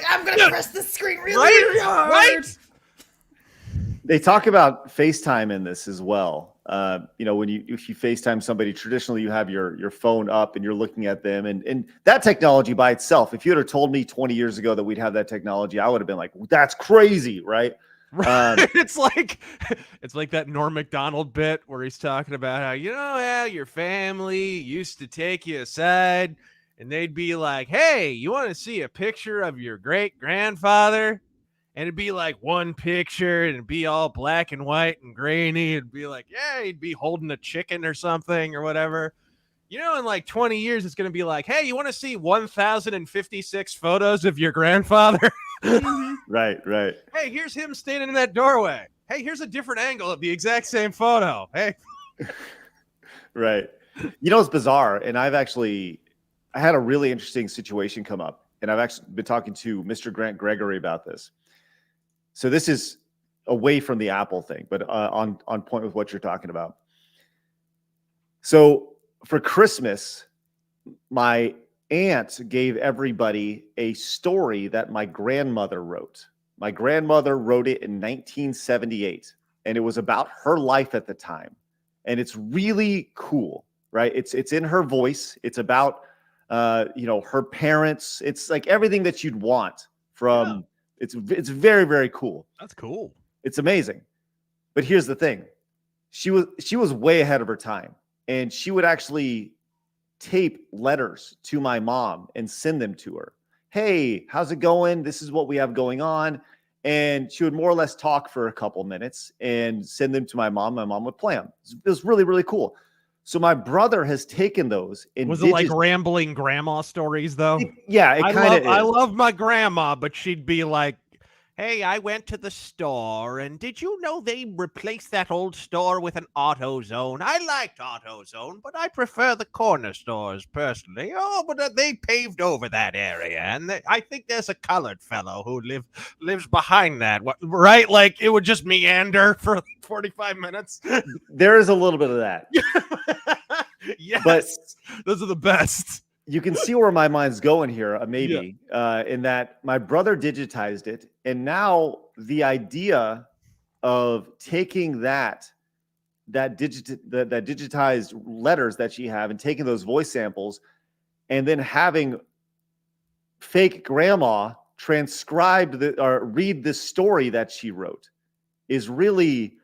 I'm gonna press the screen really hard. Right? They talk about FaceTime in this as well. You know, if you FaceTime somebody, traditionally you have your phone up and you're looking at them, and that technology by itself, if you had told me 20 years ago that we'd have that technology, I would have been like, that's crazy, right? It's like that Norm Macdonald bit where he's talking about how, you know, how your family used to take you aside and they'd be like, hey, you want to see a picture of your great grandfather? And it'd be like one picture and it'd be all black and white and grainy. It'd be like, yeah, he'd be holding a chicken or something or whatever. You know, in like 20 years, it's going to be like, hey, you want to see 1,056 photos of your grandfather? Right. Hey, here's him standing in that doorway. Hey, here's a different angle of the exact same photo. Hey. Right. You know, it's bizarre. And I had a really interesting situation come up. And I've actually been talking to Mr. Grant Gregory about this. So this is away from the Apple thing, but on point with what you're talking about. So for Christmas, my aunt gave everybody a story that my grandmother wrote. My grandmother wrote it in 1978, and it was about her life at the time. And it's really cool, right? It's in her voice. It's about her parents. It's like everything that you'd want from. It's very, very cool. That's cool. It's amazing. But here's the thing. She was way ahead of her time, and she would actually tape letters to my mom and send them to her. Hey, how's it going? This is what we have going on. And she would more or less talk for a couple minutes and send them to my mom. My mom would play them. It was really, really cool. So my brother has taken those. And was it like rambling grandma stories though? Yeah, it kind of. I love my grandma, but she'd be like, Hey, I went to the store, and did you know they replaced that old store with an AutoZone? I liked AutoZone, but I prefer the corner stores personally. Oh, but they paved over that area, and I think there's a colored fellow who lives behind that. Right? Like it would just meander for 45 minutes. There is a little bit of that. Yes, but those are the best. You can see where my mind's going here, maybe, in that my brother digitized it. And now the idea of taking that digitized letters that she have and taking those voice samples and then having fake grandma transcribe or read the story that she wrote is really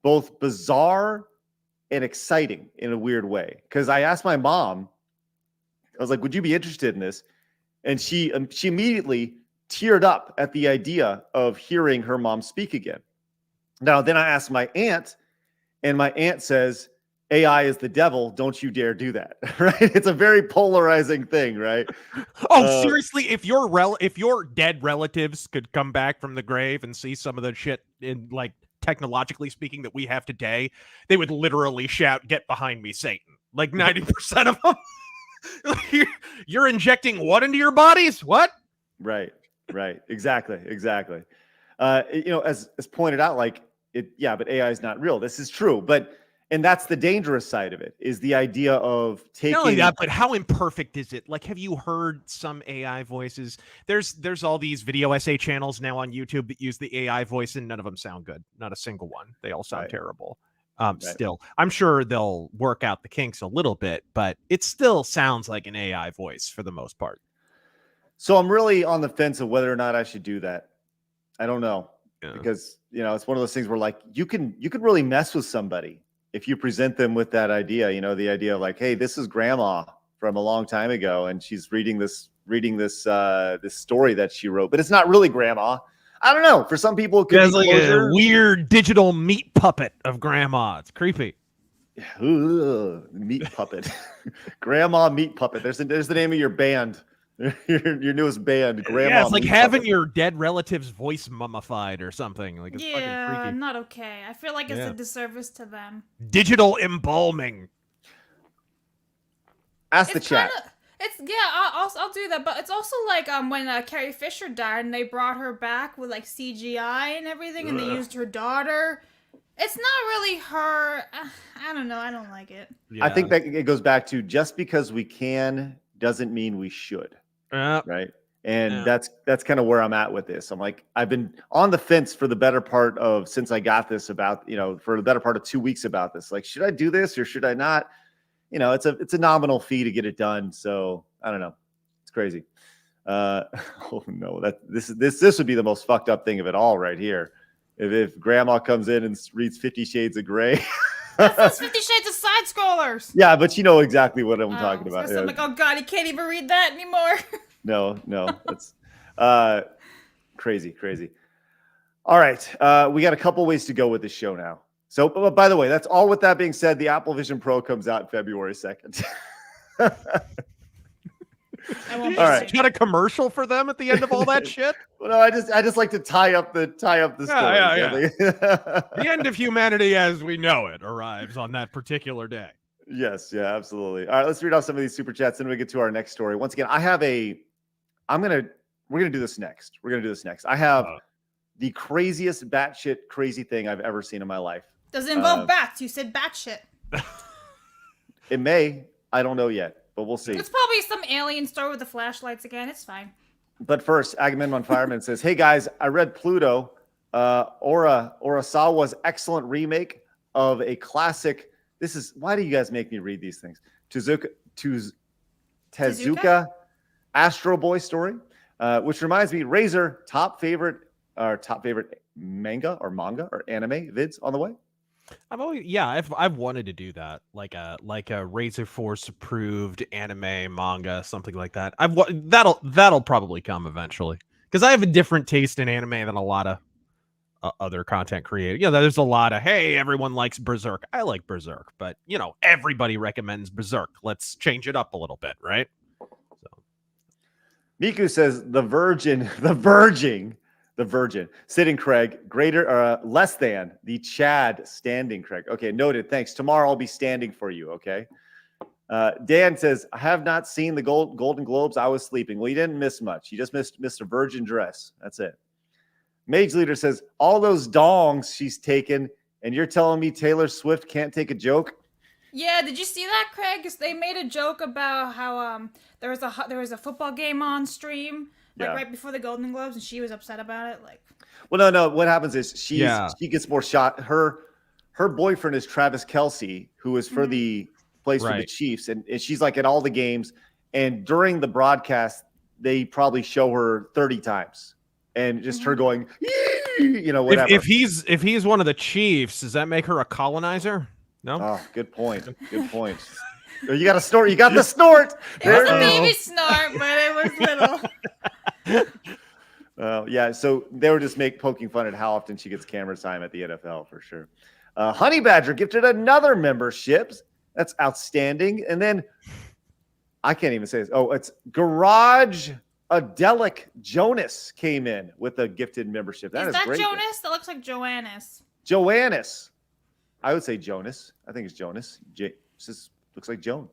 both bizarre and exciting in a weird way. Because I asked my mom, I was like, would you be interested in this? And she immediately teared up at the idea of hearing her mom speak again. Now, then I asked my aunt, and my aunt says, AI is the devil. Don't you dare do that. Right? It's a very polarizing thing, right? Oh, seriously, if your dead relatives could come back from the grave and see some of the shit in, like, technologically speaking, that we have today, they would literally shout, "Get behind me, Satan." Like 90% of them. You're injecting what into your bodies? What? Right. Exactly. As pointed out, like but AI is not real. This is true. And that's the dangerous side of it, is the idea of taking. Not only that, but how imperfect is it? Like, have you heard some AI voices? There's all these video essay channels now on YouTube that use the AI voice, and none of them sound good. Not a single one. They all sound terrible. Still, I'm sure they'll work out the kinks a little bit, but it still sounds like an AI voice for the most part. So I'm really on the fence of whether or not I should do that. I don't know, because it's one of those things where, like, you can really mess with somebody if you present them with that idea. The idea of, like, hey, this is grandma from a long time ago, and she's reading this story that she wrote, but it's not really grandma. I don't know. For some people, it could be like a weird digital meat puppet of grandma. It's creepy. Ooh, meat puppet. Grandma meat puppet. There's the name of your band. your newest band, Grandma. Yeah, it's like having puppet. your dead relative's voice mummified or something. Like, it's fucking creepy. Not okay. I feel like it's a disservice to them. Digital embalming. Ask the chat. I'll do that, but it's also like when Carrie Fisher died and they brought her back with like CGI and everything, and they used her daughter. It's not really her. I don't know. I don't like it. Yeah. I think that it goes back to, just because we can doesn't mean we should. Right. And that's kind of where I'm at with this. I'm like, I've been on the fence for the better part of, since I got this, about, for the better part of 2 weeks about this. Like, should I do this or should I not? It's a nominal fee to get it done. So I don't know. It's crazy. Oh no, this would be the most fucked up thing of it all right here. If grandma comes in and reads 50 Shades of Grey. That's 50 Shades of Side Scrollers. Yeah, but you know exactly what I'm talking about. So I'm like, oh God, he can't even read that anymore. No, that's crazy. All right. We got a couple ways to go with this show now. So, by the way, that's all. With that being said, the Apple Vision Pro comes out February 2nd. All right. Got a commercial for them at the end of all that shit? Well, no, I just like to tie up the story. Yeah. The end of humanity as we know it arrives on that particular day. Yes, yeah, absolutely. All right, let's read off some of these super chats, then we get to our next story. Once again, we're gonna do this next. I have the craziest batshit crazy thing I've ever seen in my life. Does it involve bats? You said batshit. It may. I don't know yet, but we'll see. It's probably some alien story with the flashlights again. It's fine. But first, Agamemnon Fireman says, "Hey guys, I read Pluto, Urasawa's excellent remake of a classic." Why do you guys make me read these things? Tezuka Astro Boy story, which reminds me, Razor, top favorite manga or anime vids on the way. I've wanted to do that, like a Razor Force approved anime manga, something like that. That'll probably come eventually, because I have a different taste in anime than a lot of other content creators. There's a lot of, hey, everyone likes Berserk. I like Berserk, but everybody recommends Berserk. Let's change it up a little bit, right? So Miku says the verging The Virgin. Sitting Craig, less than the Chad standing Craig. Okay, noted. Thanks. Tomorrow I'll be standing for you, okay? Dan says, I have not seen the Golden Globes. I was sleeping. Well, you didn't miss much. You just missed a virgin dress. That's it. Mage Leader says, all those dongs she's taken, and you're telling me Taylor Swift can't take a joke? Yeah, did you see that, Craig? 'Cause they made a joke about how there was a football game on stream right before the Golden Globes, and she was upset about it. Like, well, no. What happens is she gets more shot. Her boyfriend is Travis Kelce, who is for the place for the Chiefs, and she's like at all the games. And during the broadcast, they probably show her 30 times, and just her going, whatever. If he's one of the Chiefs, does that make her a colonizer? No. Oh, good point. Good point. You got a snort. You got the snort. It was a baby snort, but it was little. Yeah. So they were just poking fun at how often she gets camera time at the NFL for sure. Honey Badger gifted another membership. That's outstanding. And then I can't even say this. Oh, it's Garage Adelic Jonas came in with a gifted membership. Is that great. Jonas? That looks like Joannis. Joannis. I would say Jonas. I think it's Jonas. This looks like Joan.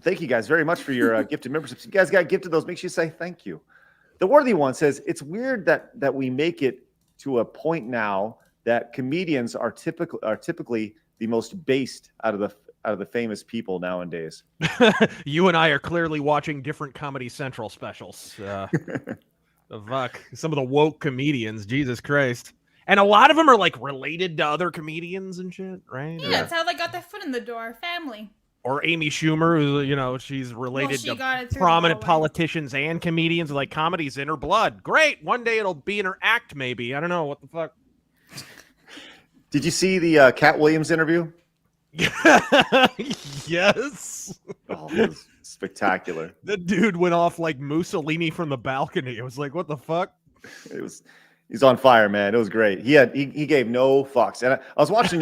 Thank you guys very much for your gifted memberships. You guys got gifted those. Make sure you say thank you. The Worthy One says, it's weird that we make it to a point now that comedians are typically the most based out of the famous people nowadays. You and I are clearly watching different Comedy Central specials. Fuck. Some of the woke comedians, Jesus Christ. And a lot of them are like related to other comedians and shit, right? Yeah, that's how they got their foot in the door. Family. Or Amy Schumer, who, she's related to prominent politicians and comedians. Like, comedy's in her blood. Great. One day it'll be in her act, maybe. I don't know. What the fuck? Did you see the Cat Williams interview? Yes. Oh, it was spectacular. The dude went off like Mussolini from the balcony. It was like, what the fuck? He's on fire, man. It was great. He gave no fucks. And I was watching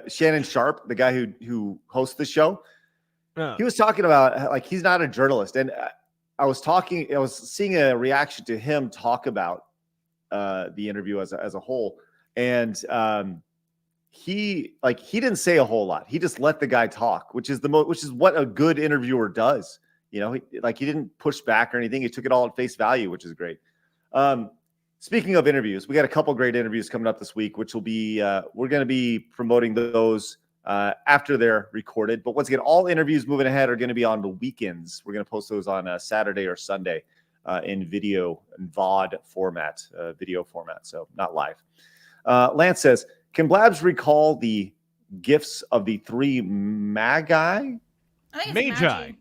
Shannon Sharp, the guy who hosts the show. He was talking about like he's not a journalist, and I was seeing a reaction to him talk about the interview as a whole, and he didn't say a whole lot. He just let the guy talk, which is what a good interviewer does. He didn't push back or anything. He took it all at face value, which is great. Speaking of interviews, we got a couple great interviews coming up this week, which will be we're going to be promoting those after they're recorded. But once again, all interviews moving ahead are going to be on the weekends. We're going to post those on Saturday or Sunday in video and VOD format, video format, so not live. Lance says, can Blabs recall the gifts of the three Magi? Magi?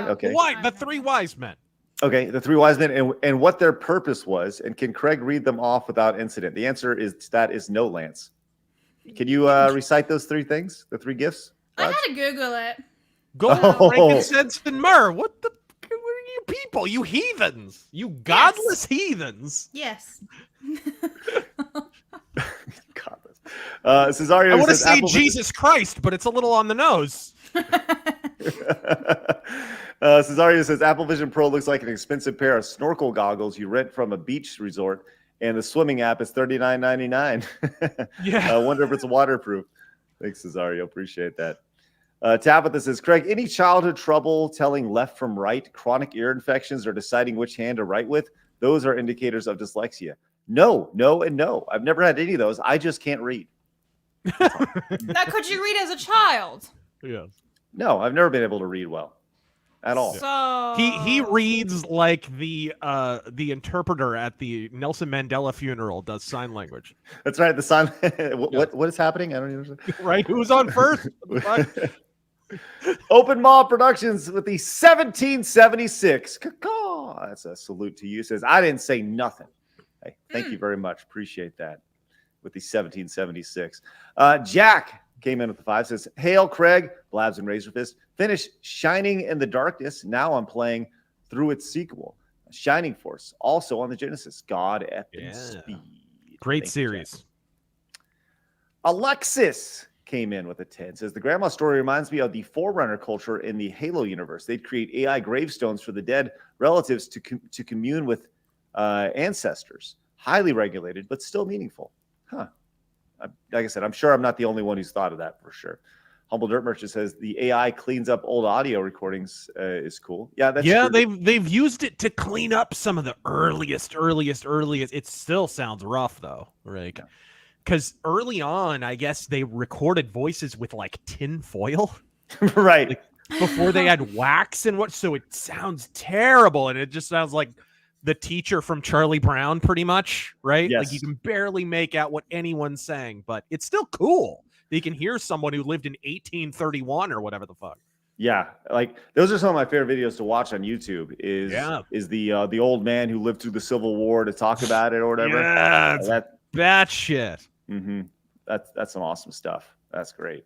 Okay. The three wise men. Okay, the three wise men and what their purpose was, and can Craig read them off without incident? The answer is no, Lance. Can you recite those three things, the three gifts? I had to Google it. Gold, frankincense, and myrrh. What are you people? You heathens. You godless heathens. Yes. Godless. Cesario I want to say Apple Jesus Christ, but it's a little on the nose. Cesario says Apple Vision Pro looks like an expensive pair of snorkel goggles you rent from a beach resort, and the swimming app is $39.99. Yeah. I wonder if it's waterproof. Thanks, Cesario. Appreciate that. Tabitha says, Craig, any childhood trouble telling left from right, chronic ear infections, or deciding which hand to write with? Those are indicators of dyslexia. No, and no. I've never had any of those. I just can't read. Now, could you read as a child? Yes. No, I've never been able to read well. At all. So he reads like the interpreter at the Nelson Mandela funeral does sign language. That's right. The sign. What is happening? I don't even understand. Right? Who's on first? Open Mall Productions with the 1776. Caw-caw. That's a salute to you. Says I didn't say nothing. Hey, thank you very much. Appreciate that. With the 1776. Jack came in with the 5. Says, hail, Craig, Blabs and Razorfist. Finished Shining in the Darkness. Now I'm playing through its sequel, Shining Force, also on the Genesis. God effing speed. Great series. Jack. Alexis came in with a 10. Says, the grandma story reminds me of the Forerunner culture in the Halo universe. They'd create AI gravestones for the dead relatives to commune with ancestors. highly regulated, but still meaningful. Huh. Like I said, I'm sure I'm not the only one who's thought of that for sure. Humble Dirt Merchant says the AI cleans up old audio recordings is cool. Yeah, that's true. they've used it to clean up some of the earliest. It still sounds rough though, right? Because early on, I guess they recorded voices with like tin foil, right? Like, before they had wax and what, so it sounds terrible, and it just sounds like the teacher from Charlie Brown, pretty much, right? Yes. Like you can barely make out what anyone's saying, but it's still cool. You can hear someone who lived in 1831 or whatever the fuck. Yeah, like those are some of my favorite videos to watch on YouTube. Is the old man who lived through the Civil War to talk about it or whatever. Yeah, that shit. Mm-hmm. That's some awesome stuff. That's great.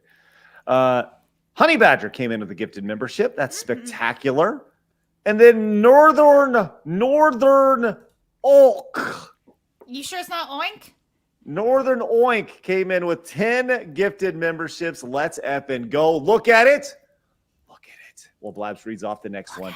Honey Badger came into the gifted membership. That's spectacular. And then Northern Oak. You sure it's not Oink? Northern Oink came in with 10 gifted memberships. Let's effing go. Look at it. Well, Blabs reads off the next one.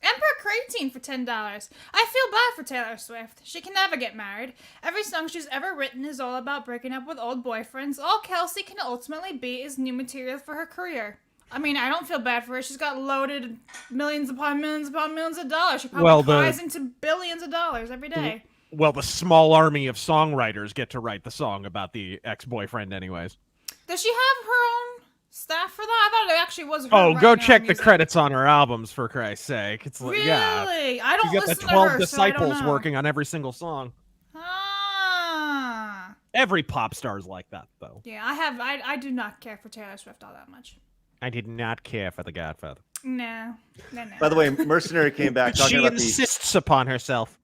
Emperor Creatine for $10. I feel bad for Taylor Swift. She can never get married. Every song she's ever written is all about breaking up with old boyfriends. All Kelsey can ultimately be is new material for her career. I mean, I don't feel bad for her. She's got loaded millions upon millions upon millions of dollars. She probably flies into billions of dollars every day. Well, the small army of songwriters get to write the song about the ex-boyfriend anyways. Does she have her own staff for that? I thought it actually was her. Oh, go check the credits on her albums, for Christ's sake. It's like, really? yeah. I don't you got listen the 12 to her, disciples so I don't know. working on every single song. Ah. Every pop star's like that, though. Yeah, I do not care for Taylor Swift all that much. I did not care for The Godfather. No. By the way, Mercenary came back talking She about insists upon herself.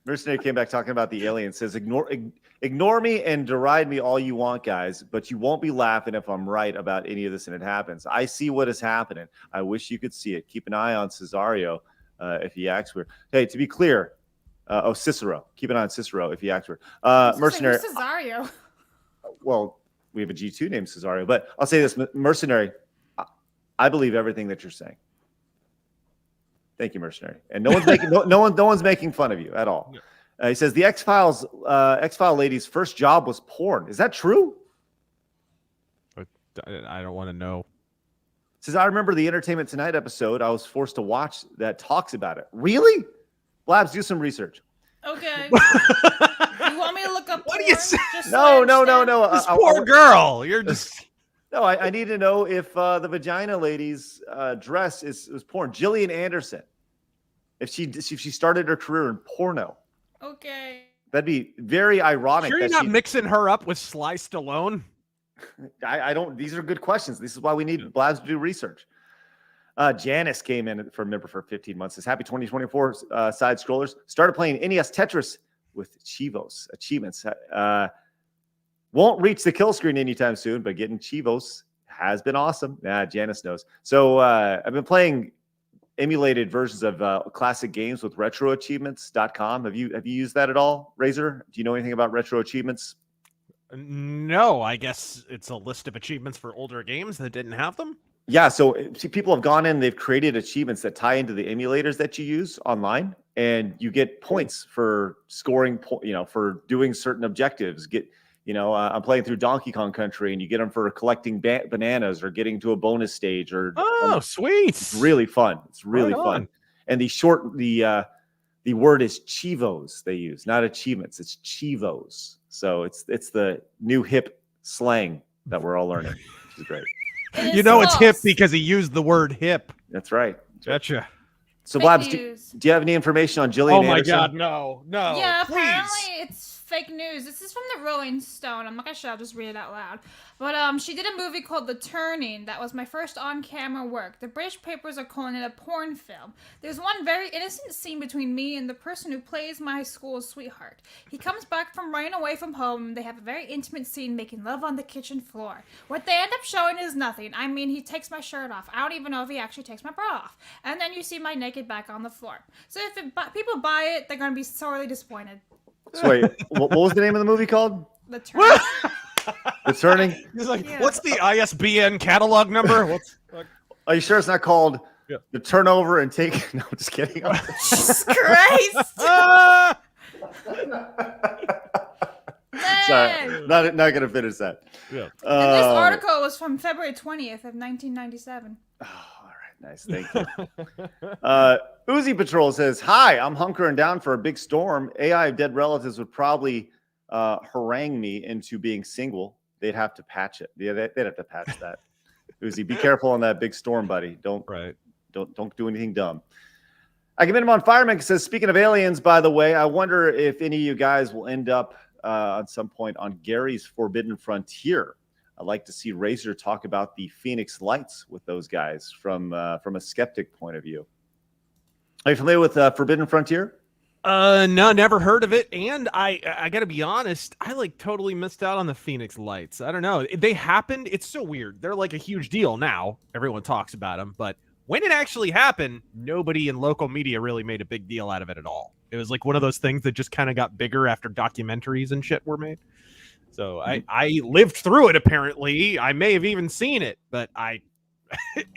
Mercenary came back talking about the alien. Says, ignore me and deride me all you want, guys, but you won't be laughing if I'm right about any of this and it happens. I see what is happening. I wish you could see it. Keep an eye on Cesario if he acts weird. Hey, to be clear, Cicero. Keep an eye on Cicero if he acts weird. Mercenary. Who's Cesario? Well, we have a G2 named Cesario, but I'll say this, Mercenary. I believe everything that you're saying. Thank you, Mercenary. And no one's making no one's making fun of you at all. He says the X-File lady's first job was porn. Is that true? I don't want to know. Says I remember the Entertainment Tonight episode I was forced to watch that talks about it. Really? Blabs, do some research. Okay. You want me to look up What porn? do you say? Just No. This poor girl. You're just... No, I need to know if the vagina lady's dress is porn. Gillian Anderson, if she started her career in porno, Okay. that'd be very ironic. Sure, you're not mixing her up with Sly Stallone? I don't. These are good questions. This is why we need Blabs to do research. Janice came in for a member for 15 months. Says happy 2024 side scrollers. Started playing NES Tetris with Chivos achievements. Won't reach the kill screen anytime soon, but getting Chivos has been awesome. Janice knows. So I've been playing emulated versions of classic games with retroachievements.com. Have you used that at all, Razor? Do you know anything about retro achievements? No, I guess it's a list of achievements for older games that didn't have them. Yeah, so see, people have gone in, they've created achievements that tie into the emulators that you use online, and you get points for scoring, for doing certain objectives. I'm playing through Donkey Kong Country, and you get them for collecting bananas or getting to a bonus stage. Sweet! It's really fun. It's really fun. And the word is Chivos they use, not achievements. It's Chivos. So it's the new hip slang that we're all learning, which is great. It's hip because he used the word hip. That's right. Gotcha. So, Blabs, do you have any information on Gillian Anderson? Oh my God, no. Yeah, please. apparently it's fake news. This is from the Rolling Stone. I'm not gonna I'll just read it out loud. But she did a movie called The Turning. That was my first on-camera work. The British papers are calling it a porn film. There's one very innocent scene between me and the person who plays my school's sweetheart. He comes back from running away from home. They have a very intimate scene making love on the kitchen floor. What they end up showing is nothing. I mean, he takes my shirt off. I don't even know if he actually takes my bra off. And then you see my naked back on the floor. So if people buy it, they're gonna be sorely disappointed. So wait, what was the name of the movie called? The Turning. The Turning? He's like, what's the ISBN catalog number? Are you sure it's not called The Turnover and Take? No, just kidding. Jesus Christ. Sorry, not gonna finish that. Yeah. And this article was from February 20th of 1997. Oh, all right, nice, thank you. Uzi Patrol says, "Hi, I'm hunkering down for a big storm. AI of dead relatives would probably harangue me into being single. They'd have to patch it. Yeah, they'd have to patch that. Uzi, be careful on that big storm, buddy. Don't do anything dumb." I can him on Fireman says, "Speaking of aliens, by the way, I wonder if any of you guys will end up at some point on Gary's Forbidden Frontier. I'd like to see Razor talk about the Phoenix Lights with those guys from a skeptic point of view." Are you familiar with Forbidden Frontier? No, never heard of it. And I gotta be honest, I like totally missed out on the Phoenix Lights. I don't know. They happened. It's so weird. They're like a huge deal now. Everyone talks about them, but when it actually happened, nobody in local media really made a big deal out of it at all. It was like one of those things that just kind of got bigger after documentaries and shit were made. So I lived through it. Apparently, I may have even seen it, but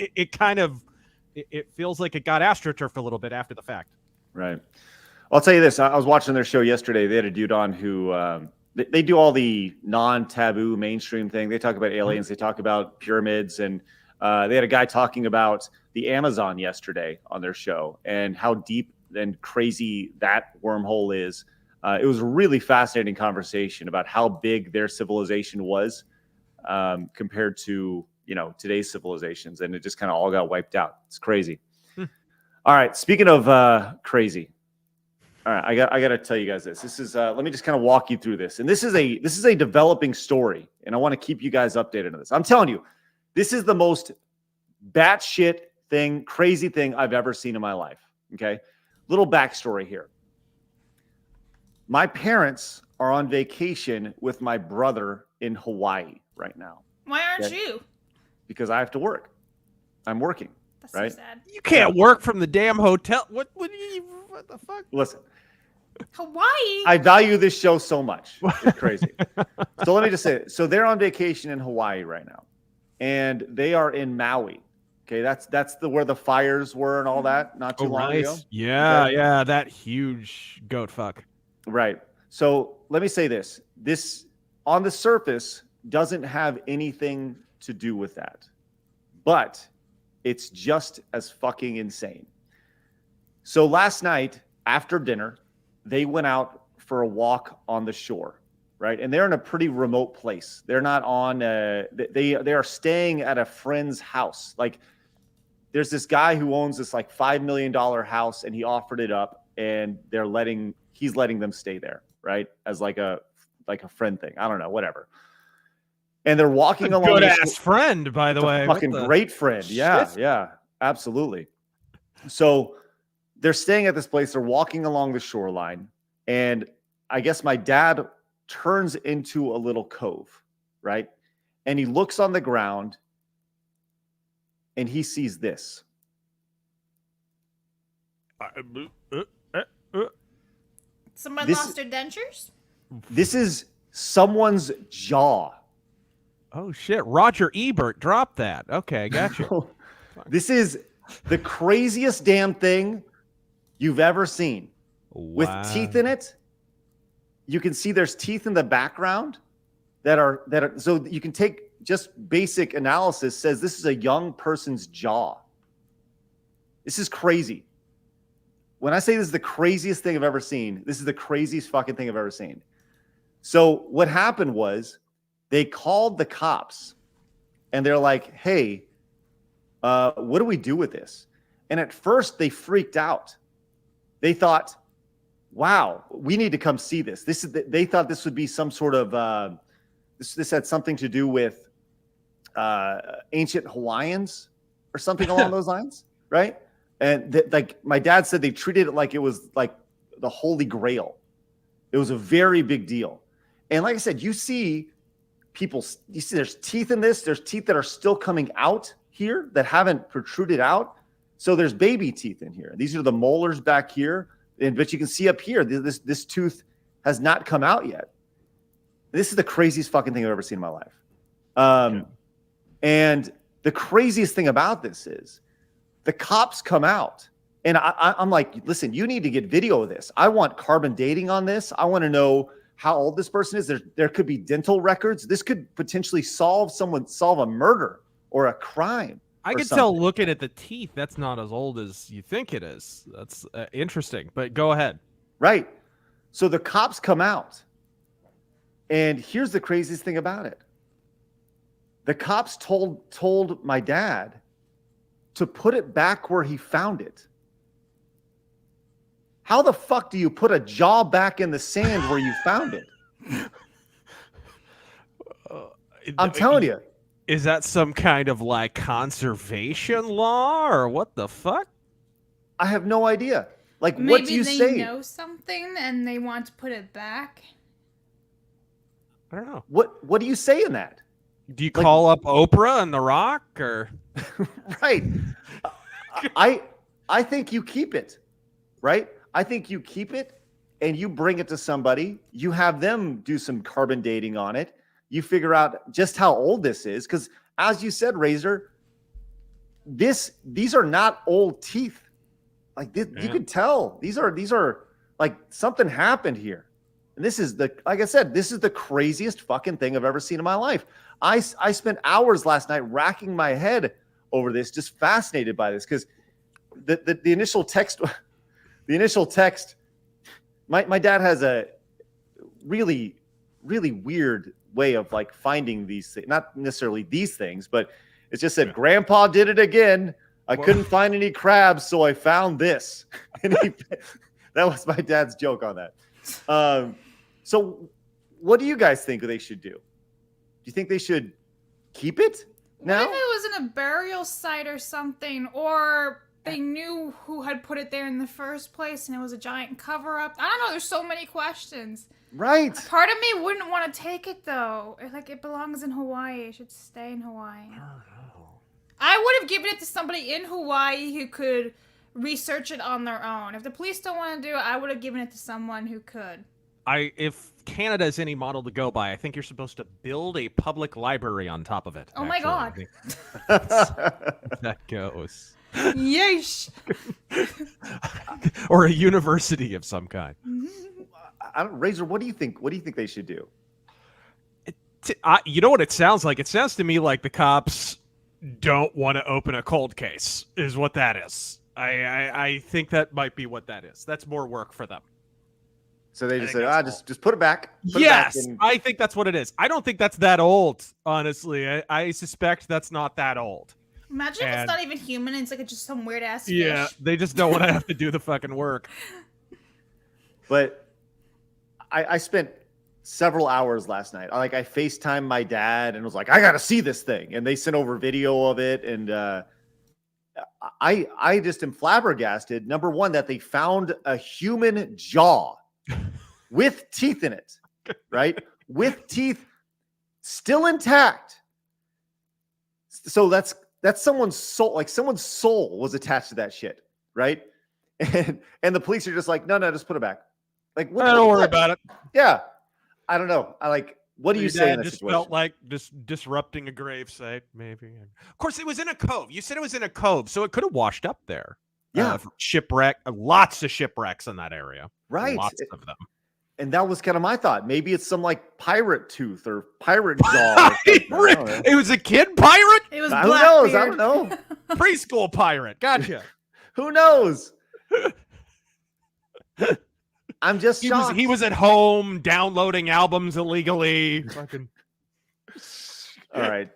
it feels like it got astroturfed a little bit after the fact. Right. I'll tell you this. I was watching their show yesterday. They had a dude on who they do all the non-taboo mainstream thing. They talk about aliens. They talk about pyramids. And they had a guy talking about the Amazon yesterday on their show and how deep and crazy that wormhole is. It was a really fascinating conversation about how big their civilization was compared to, today's civilizations. And it just kind of all got wiped out. It's crazy. All right. Speaking of crazy. All right, I got to tell you guys this. This is let me just kind of walk you through this. And this is a developing story, and I want to keep you guys updated on this. I'm telling you, this is the most batshit thing, crazy thing I've ever seen in my life. Okay, little backstory here. My parents are on vacation with my brother in Hawaii right now. Why aren't you? Because I have to work. I'm working. That's right? so sad. You can't work from the damn hotel. What the fuck? Listen. Hawaii. I value this show so much. It's crazy. So let me just say it. So they're on vacation in Hawaii right now, and they are in Maui. Okay, that's where the fires were and all that not too long ago. Yeah, okay? Yeah, that huge goat fuck. Right. So let me say this. This on the surface doesn't have anything to do with that, but it's just as fucking insane. So last night after dinner, they went out for a walk on the shore, right? And they're in a pretty remote place. They're not on they are staying at a friend's house. Like there's this guy who owns this like $5 million house, and he offered it up, and he's letting them stay there, right? As like a friend thing. I don't know, whatever. And they're walking along. Good ass friend, by the way. Fucking great friend. Yeah, shit? yeah, absolutely. So they're staying at this place. They're walking along the shoreline, and I guess my dad turns into a little cove, right? And he looks on the ground, and he sees this. Someone lost their dentures? This is someone's jaw. Oh shit! Roger Ebert dropped that. Okay, got you. This is the craziest damn thing you've ever seen. Wow. With teeth in it. You can see there's teeth in the background that are so you can take just basic analysis says this is a young person's jaw. This is crazy. When I say this is the craziest thing I've ever seen, this is the craziest fucking thing I've ever seen. So what happened was they called the cops, and they're like, "Hey, what do we do with this?" And at first they freaked out. They thought, "Wow, we need to come see this." They thought this would be some sort of this had something to do with ancient Hawaiians or something along those lines, right? And like my dad said, they treated it like it was like the Holy Grail. It was a very big deal. And like I said, you see there's teeth in this. There's teeth that are still coming out here that haven't protruded out. So there's baby teeth in here. These are the molars back here. But you can see up here, this tooth has not come out yet. This is the craziest fucking thing I've ever seen in my life. And the craziest thing about this is the cops come out And I'm like, listen, you need to get video of this. I want carbon dating on this. I want to know how old this person is. There could be dental records. This could potentially solve a murder or a crime. I could tell looking at the teeth, that's not as old as you think it is. That's interesting, but go ahead. Right. So the cops come out. And here's the craziest thing about it. The cops told my dad to put it back where he found it. How the fuck do you put a jaw back in the sand where you found it? I'm telling you. Is that some kind of like conservation law or what the fuck? I have no idea. Like, Maybe what do you they say? know something and they want to put it back. I don't know. What do you say in that? Do you call up Oprah and The Rock or? Right. I think you keep it, right? I think you keep it and you bring it to somebody. You have them do some carbon dating on it. You figure out just how old this is. Because as you said, Razor, these are not old teeth. Like this, you could tell these are like something happened here. And this is like I said, this is the craziest fucking thing I've ever seen in my life. I spent hours last night racking my head over this, just fascinated by this. Because the initial text, my dad has a really, really weird way of like finding these things, not necessarily these things, but it just said, Grandpa did it again. I couldn't find any crabs, so I found this. And that was my dad's joke on that. So what do you guys think they should do? Do you think they should keep it now? What if it was in a burial site or something, or they knew who had put it there in the first place and it was a giant cover-up? I don't know. There's so many questions. Right. Part of me wouldn't want to take it, though. Like, it belongs in Hawaii. It should stay in Hawaii. I don't know. I would have given it to somebody in Hawaii who could research it on their own. If the police don't want to do it, I would have given it to someone who could. If Canada is any model to go by, I think you're supposed to build a public library on top of it. Oh my God. That goes. Yeesh. Or a university of some kind. Razor, what do you think? What do you think they should do? You know what it sounds like? It sounds to me like the cops don't want to open a cold case, is what that is. I think that might be what that is. That's more work for them. So they just said, just put it back. Yes, I think that's what it is. I don't think that's that old, honestly. I suspect that's not that old. Imagine if it's not even human and it's like just some weird ass fish. Yeah, they just don't want to have to do the fucking work. But I spent several hours last night. I FaceTimed my dad and was like, I got to see this thing. And they sent over video of it. And I just am flabbergasted. Number one, that they found a human jaw with teeth in it, right? With teeth still intact. So that's someone's soul. Like someone's soul was attached to that shit, right? And the police are just like, no, just put it back. Like, don't worry about it. Yeah, I don't know. What do you say in this situation? Felt like just disrupting a gravesite, maybe. Of course, it was in a cove. You said it was in a cove, so it could have washed up there. Yeah, shipwreck. Lots of shipwrecks in that area. Right, lots of them. And that was kind of my thought. Maybe it's some like pirate tooth or pirate jaw. It was a kid pirate. It was Who knows? I don't know. Preschool pirate. Gotcha. Who knows? I'm just shocked. He was at home downloading albums illegally. Fucking. All right.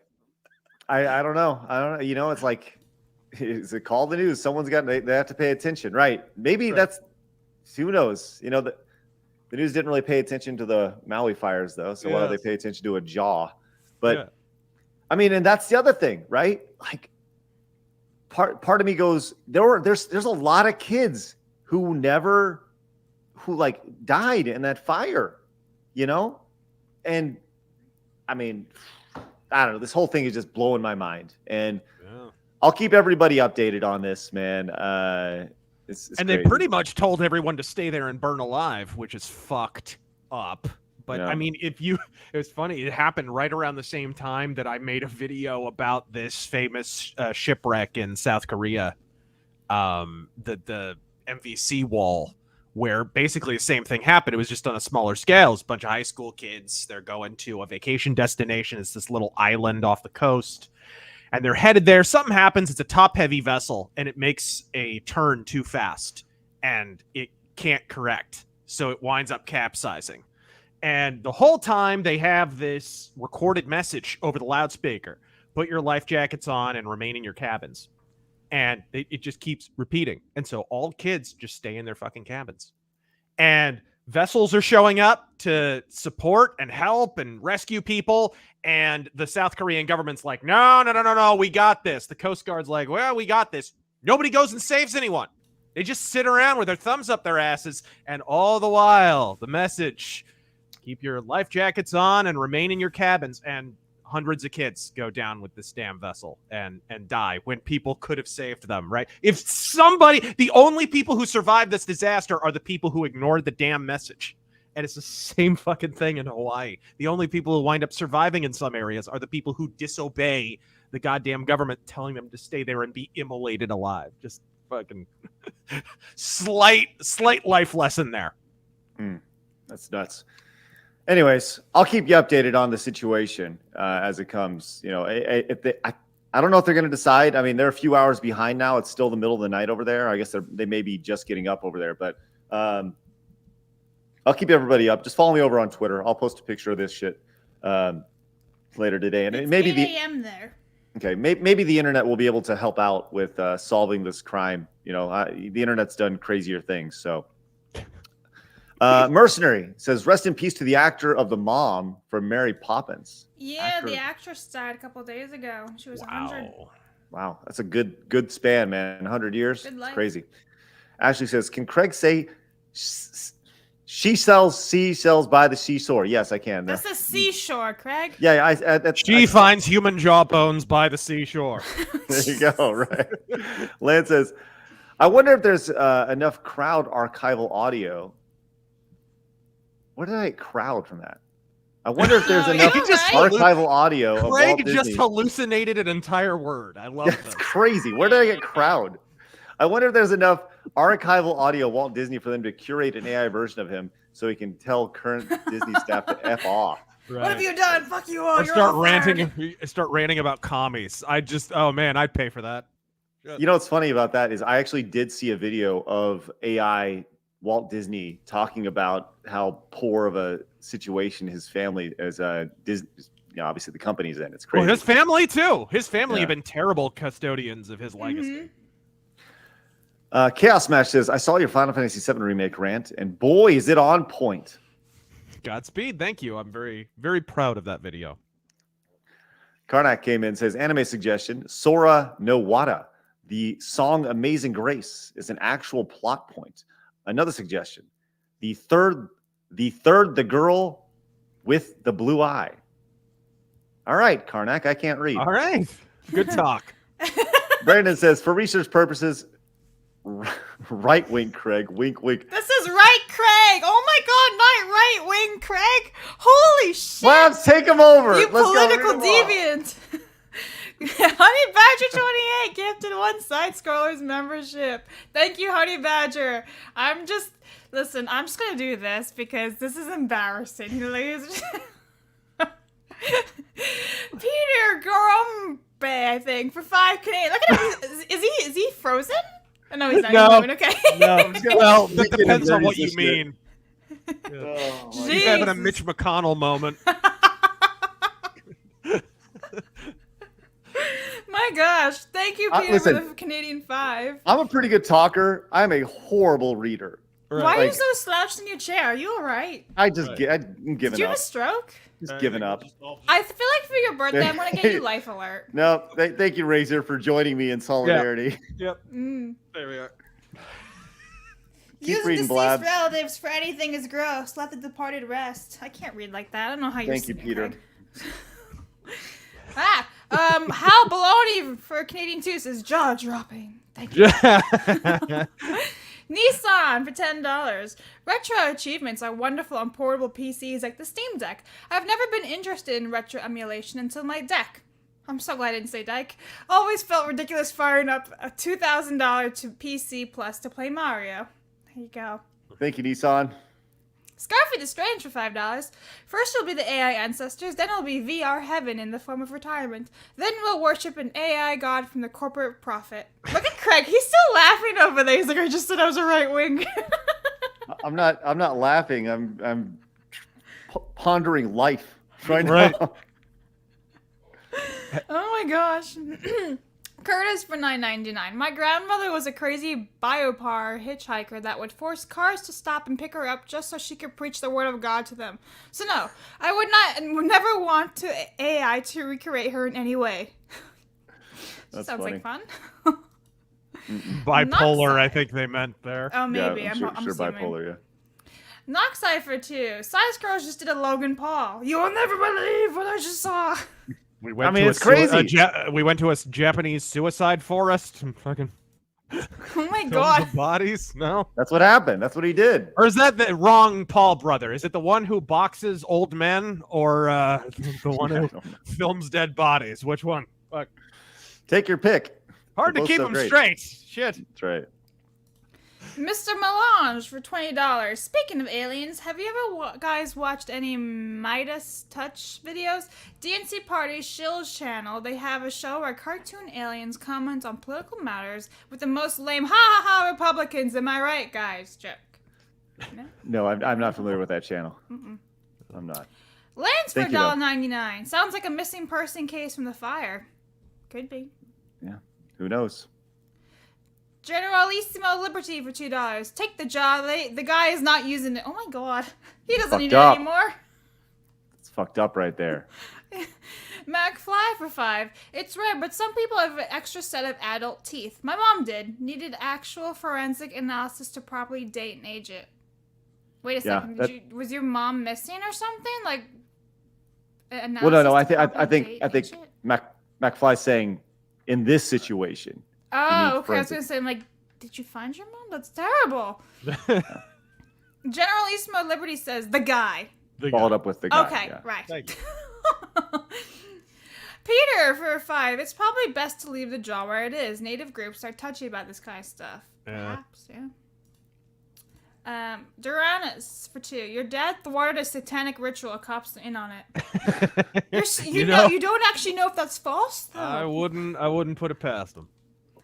I don't know. You know, it's like, is it call the news? Someone's got, they have to pay attention, right? Maybe that's, who knows? You know, the news didn't really pay attention to the Maui fires though. So why do they pay attention to a jaw? But I mean, and that's the other thing, right? Like part of me goes, there's a lot of kids who like died in that fire, you know? And I mean, I don't know. This whole thing is just blowing my mind. And I'll keep everybody updated on this, man. It's and crazy. They pretty much told everyone to stay there and burn alive, which is fucked up. But I mean, it was funny. It happened right around the same time that I made a video about this famous shipwreck in South Korea. the MVC wall, where basically the same thing happened. It was just on a smaller scale. It's a bunch of high school kids. They're going to a vacation destination. It's this little island off the coast, and they're headed there. Something happens. It's a top-heavy vessel, and it makes a turn too fast, and it can't correct. So it winds up capsizing. And the whole time they have this recorded message over the loudspeaker: put your life jackets on and remain in your cabins. And it just keeps repeating. And so all kids just stay in their fucking cabins. And vessels are showing up to support and help and rescue people. And the South Korean government's like, no, we got this. The Coast Guard's like, well, we got this. Nobody goes and saves anyone. They just sit around with their thumbs up their asses. And all the while, the message: keep your life jackets on and remain in your cabins. And hundreds of kids go down with this damn vessel and die when people could have saved them, right? If the only people who survived this disaster are the people who ignored the damn message. And it's the same fucking thing in Hawaii. The only people who wind up surviving in some areas are the people who disobey the goddamn government telling them to stay there and be immolated alive. Just fucking slight life lesson there. That's nuts. Anyways, I'll keep you updated on the situation as it comes. You know, I don't know if they're going to decide. I mean, they're a few hours behind now. It's still the middle of the night over there. I guess they may be just getting up over there. But I'll keep everybody up. Just follow me over on Twitter. I'll post a picture of this shit later today. And It's maybe 8 a.m. there. Okay, maybe the internet will be able to help out with solving this crime. You know, the internet's done crazier things. So. Mercenary says, rest in peace to the actor of the mom from Mary Poppins. Yeah, the actress died a couple of days ago. She was 100. Wow, that's a good span, man. 100 years. Good It's life. crazy. Ashley says, can Craig say she sells seashells by the seashore? Yes, I can. That's the seashore, Craig. Yeah, She finds human jawbones by the seashore. There you go. Right. Lance says, I wonder if there's enough crowd archival audio. Where did I get crowd from that? I wonder if there's enough archival audio of Walt Craig Disney. just hallucinated an entire word. I love That's this. crazy. Where did I get crowd? I wonder if there's enough archival audio of Walt Disney for them to curate an AI version of him so he can tell current Disney staff to F off. Right. What have you done? Fuck you all. Or You're start all ranting. fired. Start ranting about commies. Oh man, I'd pay for that. You know what's funny about that is I actually did see a video of AI Walt Disney talking about how poor of a situation his family as Disney, obviously the company's in. It's crazy. Well, his family too. His family have been terrible custodians of his legacy. Chaos Smash says, I saw your Final Fantasy VII remake rant, and boy, is it on point. Godspeed. Thank you. I'm very, very proud of that video. Karnak came in and says, anime suggestion, Sora no Wada. The song Amazing Grace is an actual plot point. Another suggestion, the girl with the blue eye. All right, Karnak, I can't read. All right. Good talk. Brandon says, for research purposes, right wing Craig, wink wink. This is right, Craig. Oh my God, not right wing, Craig. Holy shit. Let's take him over. You Let's political go read 'em all. deviant. Honey Badger 28 gifted one Side Scrollers membership. Thank you, Honey Badger. I'm just gonna do this because this is embarrassing. Ladies. Peter Grumbe, I think, for 5 Canadian. Look at him. Is he frozen? Oh, no, he's not. No. He's moving. Okay. No. Well, that depends on what you mean. Oh, He's having a Mitch McConnell moment. My gosh. Thank you, Peter, listen, for the Canadian 5. I'm a pretty good talker. I'm a horrible reader. Right. Why are you Like- so slouched in your chair? Are you all right? I'm giving Did you have up. a stroke? Just giving up. I feel like for your birthday, I'm going to get you Life Alert. No, thank you, Razor, for joining me in solidarity. Yep. Mm. There we are. Keep Using reading, deceased Blab. relatives for anything is gross. Let the departed rest. I can't read like that. I don't know how you Thank you, Peter. How baloney for Canadian 2 says jaw dropping. Thank you. Nissan for $10. Retro achievements are wonderful on portable PCs like the Steam Deck. I've never been interested in retro emulation until my deck. I'm so glad I didn't say Dyke. Always felt ridiculous firing up a $2,000 to PC Plus to play Mario. There you go. Thank you, Nissan. Scarfy the Strange for $5. First it'll be the AI ancestors, then it'll be VR heaven in the form of retirement. Then we'll worship an AI god from the corporate profit. Look at Craig, he's still laughing over there. He's like, I just said I was a right wing. I'm not laughing. I'm pondering life right now. Oh my gosh. Curtis for $9.99. My grandmother was a crazy biopar hitchhiker that would force cars to stop and pick her up just so she could preach the word of God to them. So no, I would never want AI to recreate her in any way. That's sounds funny. like fun. Bipolar, I think they meant there. Oh, maybe. Yeah, I'm sure assuming. bipolar, yeah. Knockcipher for 2. Size Girls just did a Logan Paul. You will never believe what I just saw. We went it's crazy. We went to a Japanese suicide forest and fucking Oh my filmed god. the bodies. No, That's what happened. That's what he did. or is that the wrong Paul brother? Is it the one who boxes old men, or the one I who don't know. films dead bodies? Which one? Fuck. Take your pick. Hard They're to both keep so them great. straight. Shit. That's right. Mr. Melange for $20. Speaking of aliens, have you ever guys watched any Midas Touch videos? DNC Party's Shill's channel, they have a show where cartoon aliens comment on political matters with the most lame ha ha ha Republicans. Am I right, guys? Joke. No, I'm not familiar with that channel. I'm not. Lance for Thank you, though. $1.99. Sounds like a missing person case from the fire. Could be. Yeah. Who knows? Generalissimo Liberty for $2. Take the jaw. The guy is not using it. Oh my god. He doesn't Fucked need up. it anymore. It's fucked up right there. McFly for $5. It's rare, but some people have an extra set of adult teeth. My mom did. Needed actual forensic analysis to properly date and age it. Wait a Yeah, second. Was your mom missing or something? Like, Well, no. I analysis to think properly date and age it? McFly's saying in this situation. Oh, okay. I was forensic. gonna say, like, did you find your mom? That's terrible. Generalissimo Liberty says the guy. Followed up with the guy. Okay, yeah. right. Thank Peter for $5. It's probably best to leave the jaw where it is. Native groups are touchy about this kind of stuff. Yeah. Perhaps, yeah. Duranus for $2. Your dad thwarted a satanic ritual. Cops in on it. You know, you don't actually know if that's false, though. I wouldn't put it past them.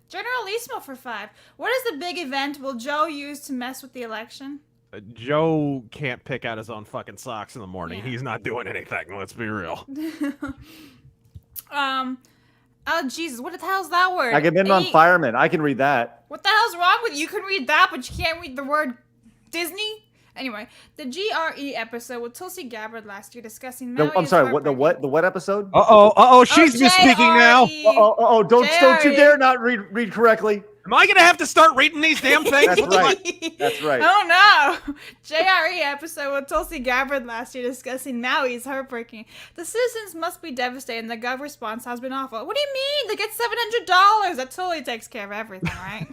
Generalissimo for $5. What is the big event will Joe use to mess with the election? Joe can't pick out his own fucking socks in the morning. Yeah. He's not doing anything. Let's be real. Oh Jesus, what the hell's that word? Agamemnon Fireman. I can read that. What the hell's wrong with you? You can read that, but you can't read the word Disney? Anyway, the GRE episode with Tulsi Gabbard last year discussing No, Maui I'm is sorry. What the heartbreaking. episode? She's misspeaking now. Oh! Don't you JRE. dare not read correctly. Am I gonna have to start reading these damn things? That's right. That's right. Oh no! JRE episode with Tulsi Gabbard last year discussing Maui is heartbreaking. The citizens must be devastated and the gov response has been awful. What do you mean? They get $700! That totally takes care of everything, right?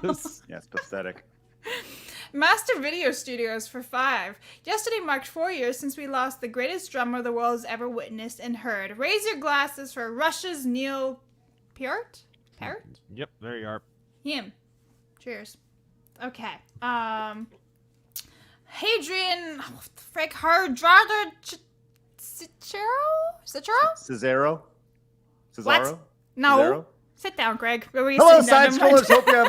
Yes. Yeah, it's pathetic. Master Video Studios for $5. Yesterday marked 4 years since we lost the greatest drummer the world has ever witnessed and heard. Raise your glasses for Russia's Neil Peart? Yep, there you are. Him. Cheers. Okay. Hadrian Frick Hardrada Cicero? Cesaro? What? No. Cesaro? Sit down, Greg. Where were you Hello, sitting down? side Never mind. scrollers. Hope you're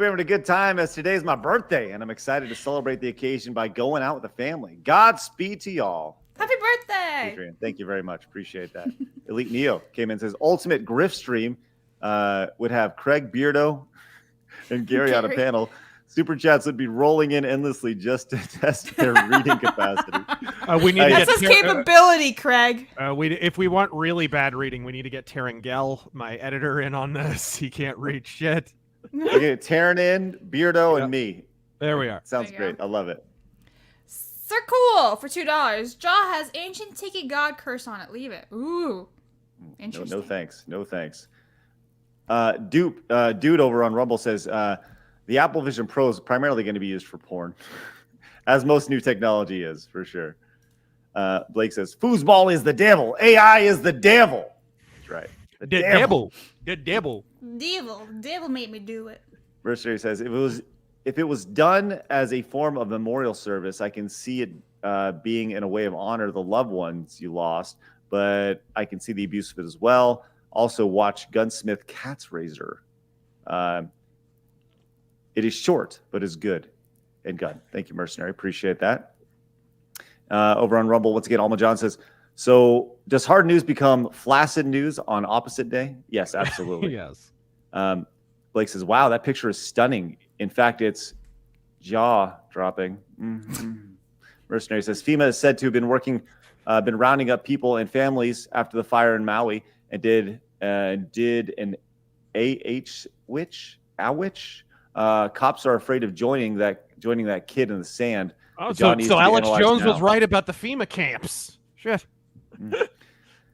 having a good time, as today's my birthday, and I'm excited to celebrate the occasion by going out with the family. Godspeed to y'all. Happy birthday! Adrian, thank you very much. Appreciate that. Elite Neo came in and says ultimate grift stream would have Craig Beardo and Gary on a panel. Super chats would be rolling in endlessly just to test their reading capacity. We need to That's get his capability, Craig. if we want really bad reading, we need to get Terengel, my editor, in on this. He can't read shit. Okay, Taryn in, Beardo, and me. There we are. Sounds There you great. I love it. Sir Cool for $2. Jaw has ancient tiki god curse on it. Leave it. Ooh. Interesting. No thanks. No thanks. Dude over on Rumble says the Apple Vision Pro is primarily going to be used for porn, as most new technology is, for sure. Blake says, foosball is the devil. AI is the devil. right. The devil. The devil. Devil made me do it. Mercenary says, if it was done as a form of memorial service, I can see it being in a way of honor to the loved ones you lost, but I can see the abuse of it as well. Also, watch Gunsmith Cat's Razor. It is short, but is good and gun. Thank you, Mercenary. Appreciate that. Over on Rumble, once again, Alma John says, so does hard news become flaccid news on opposite day? Yes, absolutely. Yes. Blake says, wow, that picture is stunning. In fact, it's jaw-dropping. Mm-hmm. Mercenary says, FEMA is said to have been rounding up people and families after the fire in Maui and did an A.H. witch? Cops are afraid of joining that kid in the sand. Oh, so Alex Jones was right about the FEMA camps. Shit.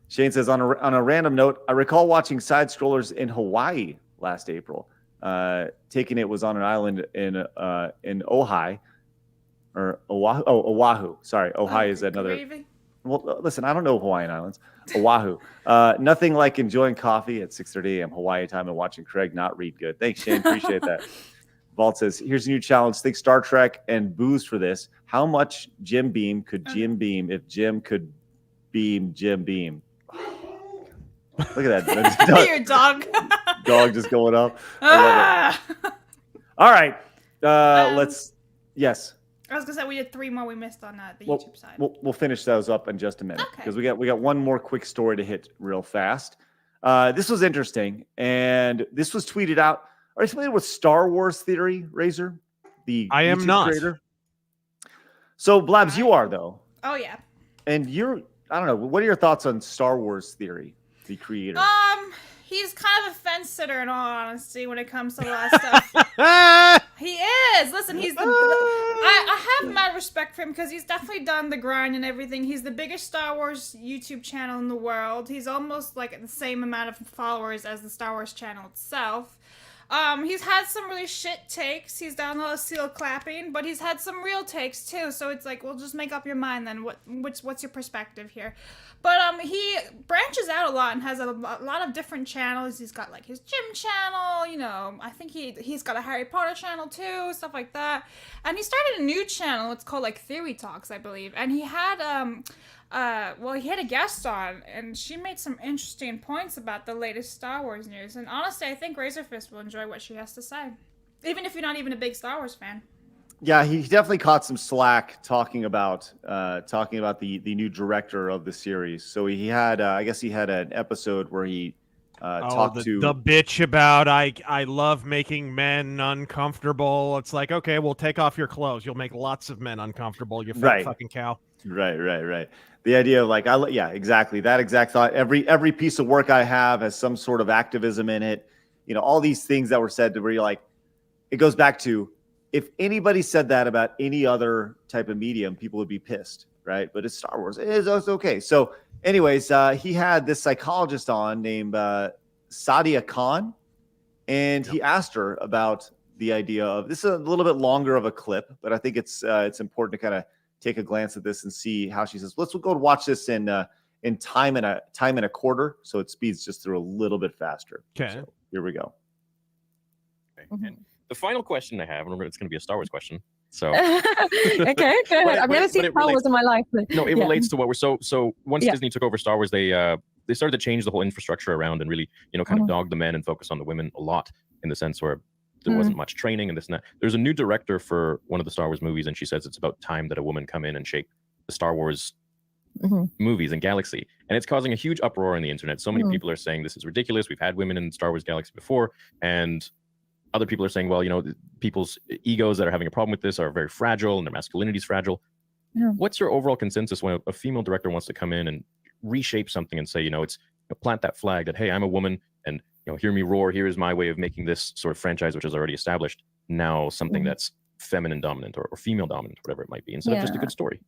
Shane says, on a random note, I recall watching side scrollers in Hawaii last April. Taking it was on an island in Ojai or Oahu. Oh, Oahu. Sorry, Ojai is another. Gravy? Well, listen, I don't know Hawaiian islands. Oahu. Nothing like enjoying coffee at 6:30 a.m. Hawaii time and watching Craig not read good. Thanks, Shane. Appreciate that. Vault says, here's a new challenge. Think Star Trek and booze for this. How much Jim Beam could Jim beam if Jim could beam Jim Beam? Look at that. Your dog. Dog just going up. I love it. All right. Let's. Yes. I was gonna say we did 3 more we missed on the YouTube side. We'll finish those up in just a minute because we got one more quick story to hit real fast. This was interesting, and this was tweeted out. Are you familiar with Star Wars Theory, Razor? I am YouTube not. Creator? So, Blabs, you are though. Oh yeah. And I don't know. What are your thoughts on Star Wars Theory, the creator? He's kind of a fence sitter in all honesty when it comes to a lot of stuff. He is. Listen, he's the. I have mad respect for him because he's definitely done the grind and everything. He's the biggest Star Wars YouTube channel in the world. He's almost like the same amount of followers as the Star Wars channel itself. He's had some really shit takes. He's done a lot of seal clapping, but he's had some real takes too. So it's like, well, just make up your mind then. What's your perspective here? But he branches out a lot and has a lot of different channels. He's got like his gym channel, you know. I think he's got a Harry Potter channel too, stuff like that. And he started a new channel. It's called like Theory Talks, I believe. And he had he had a guest on, and she made some interesting points about the latest Star Wars news. And honestly, I think Razorfist will enjoy what she has to say, even if you're not even a big Star Wars fan. Yeah, he definitely caught some slack talking about the new director of the series. So he had, I guess he had an episode where he talked to the bitch about I love making men uncomfortable. It's like, okay, well, take off your clothes. You'll make lots of men uncomfortable. You fat fucking cow. Right. The idea of like, exactly that exact thought. Every piece of work I have has some sort of activism in it. You know, all these things that were said to where you're like, it goes back to, if anybody said that about any other type of medium, people would be pissed, right? But it's Star Wars. It's okay. So anyways, he had this psychologist on named Sadia Khan, and he asked her about the idea of, this is a little bit longer of a clip, but I think it's important to kind of take a glance at this and see how she says, let's go and watch this in time and a quarter. So it speeds just through a little bit faster. Okay. So here we go. And the final question I have, and it's going to be a Star Wars question. So okay, go ahead. I've never seen Star Wars in my life. But, no, it relates to what we're so once Disney took over Star Wars, they started to change the whole infrastructure around and really, kind of dog the men and focus on the women a lot, in the sense where there wasn't much training and this and that. There's a new director for one of the Star Wars movies, and she says it's about time that a woman come in and shape the Star Wars movies and galaxy. And it's causing a huge uproar on the internet. So many people are saying this is ridiculous. We've had women in Star Wars galaxy before, and other people are saying, well, people's egos that are having a problem with this are very fragile and their masculinity is fragile. Yeah. What's your overall consensus when a female director wants to come in and reshape something and say, it's plant that flag that, hey, I'm a woman and, hear me roar. Here is my way of making this sort of franchise, which is already established, now something that's feminine dominant or female dominant, whatever it might be, instead of just a good story.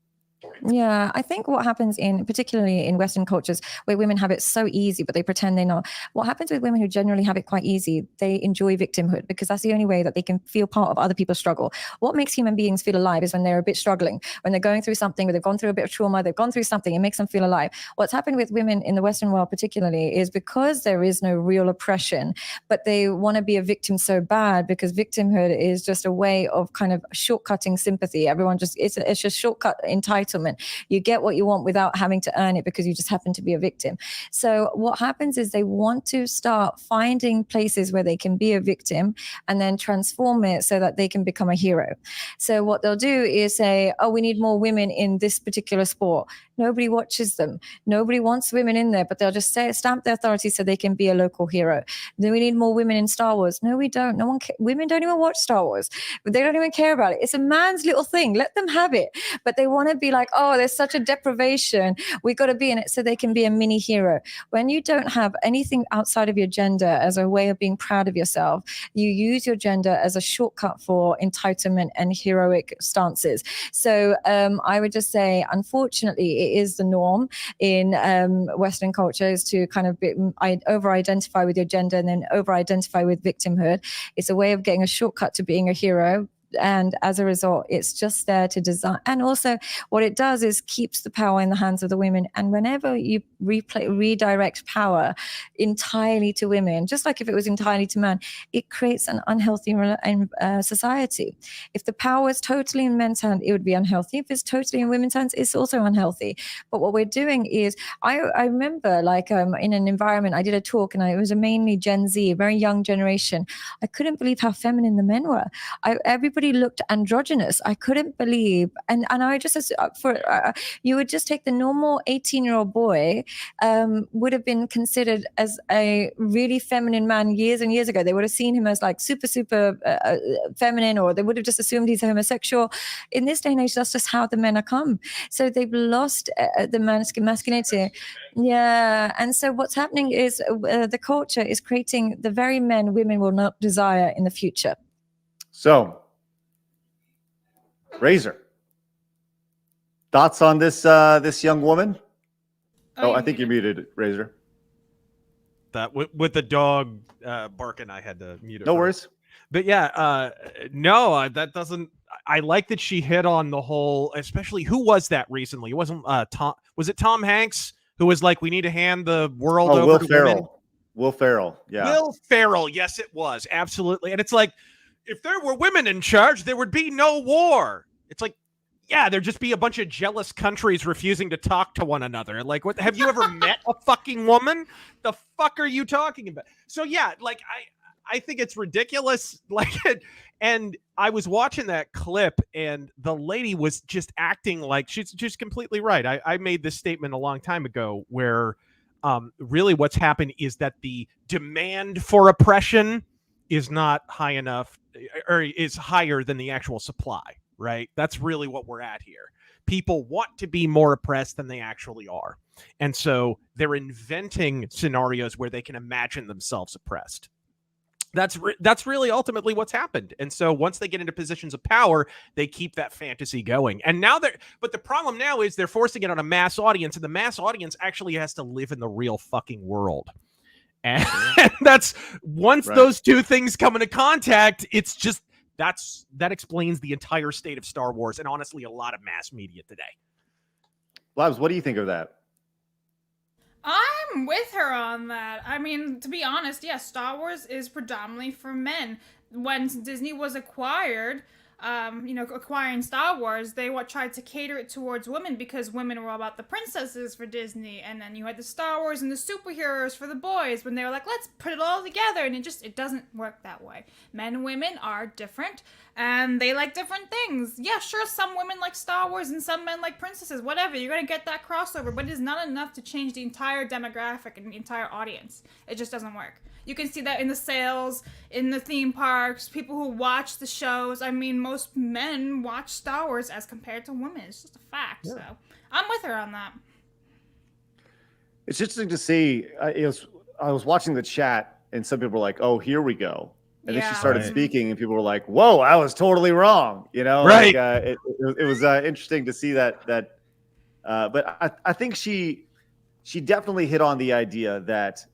Yeah, I think what happens particularly in Western cultures where women have it so easy, but they pretend they're not. What happens with women who generally have it quite easy, they enjoy victimhood because that's the only way that they can feel part of other people's struggle. What makes human beings feel alive is when they're a bit struggling, when they're going through something, when they've gone through a bit of trauma, they've gone through something, it makes them feel alive. What's happened with women in the Western world particularly is because there is no real oppression, but they want to be a victim so bad because victimhood is just a way of kind of shortcutting sympathy. Everyone just, it's just shortcut entitlement. You get what you want without having to earn it because you just happen to be a victim. So what happens is they want to start finding places where they can be a victim and then transform it so that they can become a hero. So what they'll do is say, oh, we need more women in this particular sport. Nobody watches them. Nobody wants women in there, but they'll just stamp their authority so they can be a local hero. Then we need more women in Star Wars. No, we don't. Women don't even watch Star Wars. They don't even care about it. It's a man's little thing. Let them have it. But they want to be like, oh, there's such a deprivation. We got to be in it so they can be a mini hero. When you don't have anything outside of your gender as a way of being proud of yourself, you use your gender as a shortcut for entitlement and heroic stances. So I would just say, unfortunately, it is the norm in Western cultures to kind of over-identify with your gender and then over-identify with victimhood. It's a way of getting a shortcut to being a hero. And as a result, it's just there to design. And also what it does is keeps the power in the hands of the women. And whenever you redirect power entirely to women, just like if it was entirely to men, it creates an unhealthy society. If the power is totally in men's hands, it would be unhealthy. If it's totally in women's hands, it's also unhealthy. But what we're doing is, I remember like in an environment, I did a talk and it was a mainly Gen Z, a very young generation. I couldn't believe how feminine the men were. Everybody looked androgynous. I couldn't believe, and I just you would just take the normal 18-year-old boy, would have been considered as a really feminine man years and years ago. They would have seen him as like super feminine, or they would have just assumed he's homosexual. In this day and age, that's just how the men are come. So they've lost the masculinity. Yeah, and so what's happening is the culture is creating the very men women will not desire in the future. So, Razor, thoughts on this this young woman? Oh, I think you're muted, Razor. That with the dog barking, I had to mute it. No worries. But yeah, no, that doesn't. I like that she hit on the whole, especially who was that recently? It wasn't Tom. Was it Tom Hanks who was like, "We need to hand the world over Will to Ferrell. women"? Will Ferrell. Yeah. Will Ferrell. Yes, it was absolutely. And it's like, if there were women in charge, there would be no war. It's like, yeah, there'd just be a bunch of jealous countries refusing to talk to one another. Like, what? Have you ever met a fucking woman? The fuck are you talking about? So yeah, like I think it's ridiculous. Like, and I was watching that clip, and the lady was just acting like she's just completely right. I made this statement a long time ago where really what's happened is that the demand for oppression is not high enough, or is higher than the actual supply, right? That's really what we're at here. People want to be more oppressed than they actually are. And so they're inventing scenarios where they can imagine themselves oppressed. That's really ultimately what's happened. And so once they get into positions of power, they keep that fantasy going. And now but the problem now is they're forcing it on a mass audience, and the mass audience actually has to live in the real fucking world. And that's once those two things come into contact, it's just that explains the entire state of Star Wars and honestly a lot of mass media today. Labs, what do you think of that? I'm with her on that. I mean, to be honest, yes, Star Wars is predominantly for men. When Disney was acquired, acquiring Star Wars, they tried to cater it towards women because women were all about the princesses for Disney, and then you had the Star Wars and the superheroes for the boys when they were like, let's put it all together, and it doesn't work that way. Men and women are different, and they like different things. Yeah, sure, some women like Star Wars and some men like princesses, whatever, you're gonna get that crossover, but it is not enough to change the entire demographic and the entire audience. It just doesn't work. You can see that in the sales, in the theme parks, people who watch the shows. I mean, most men watch Star Wars as compared to women. It's just a fact. Yeah. So I'm with her on that. It's interesting to see. I was watching the chat, and some people were like, "Oh, here we go," and then she started speaking, and people were like, "Whoa, I was totally wrong." You know, right? Like, it was interesting to see that But I think she definitely hit on the idea that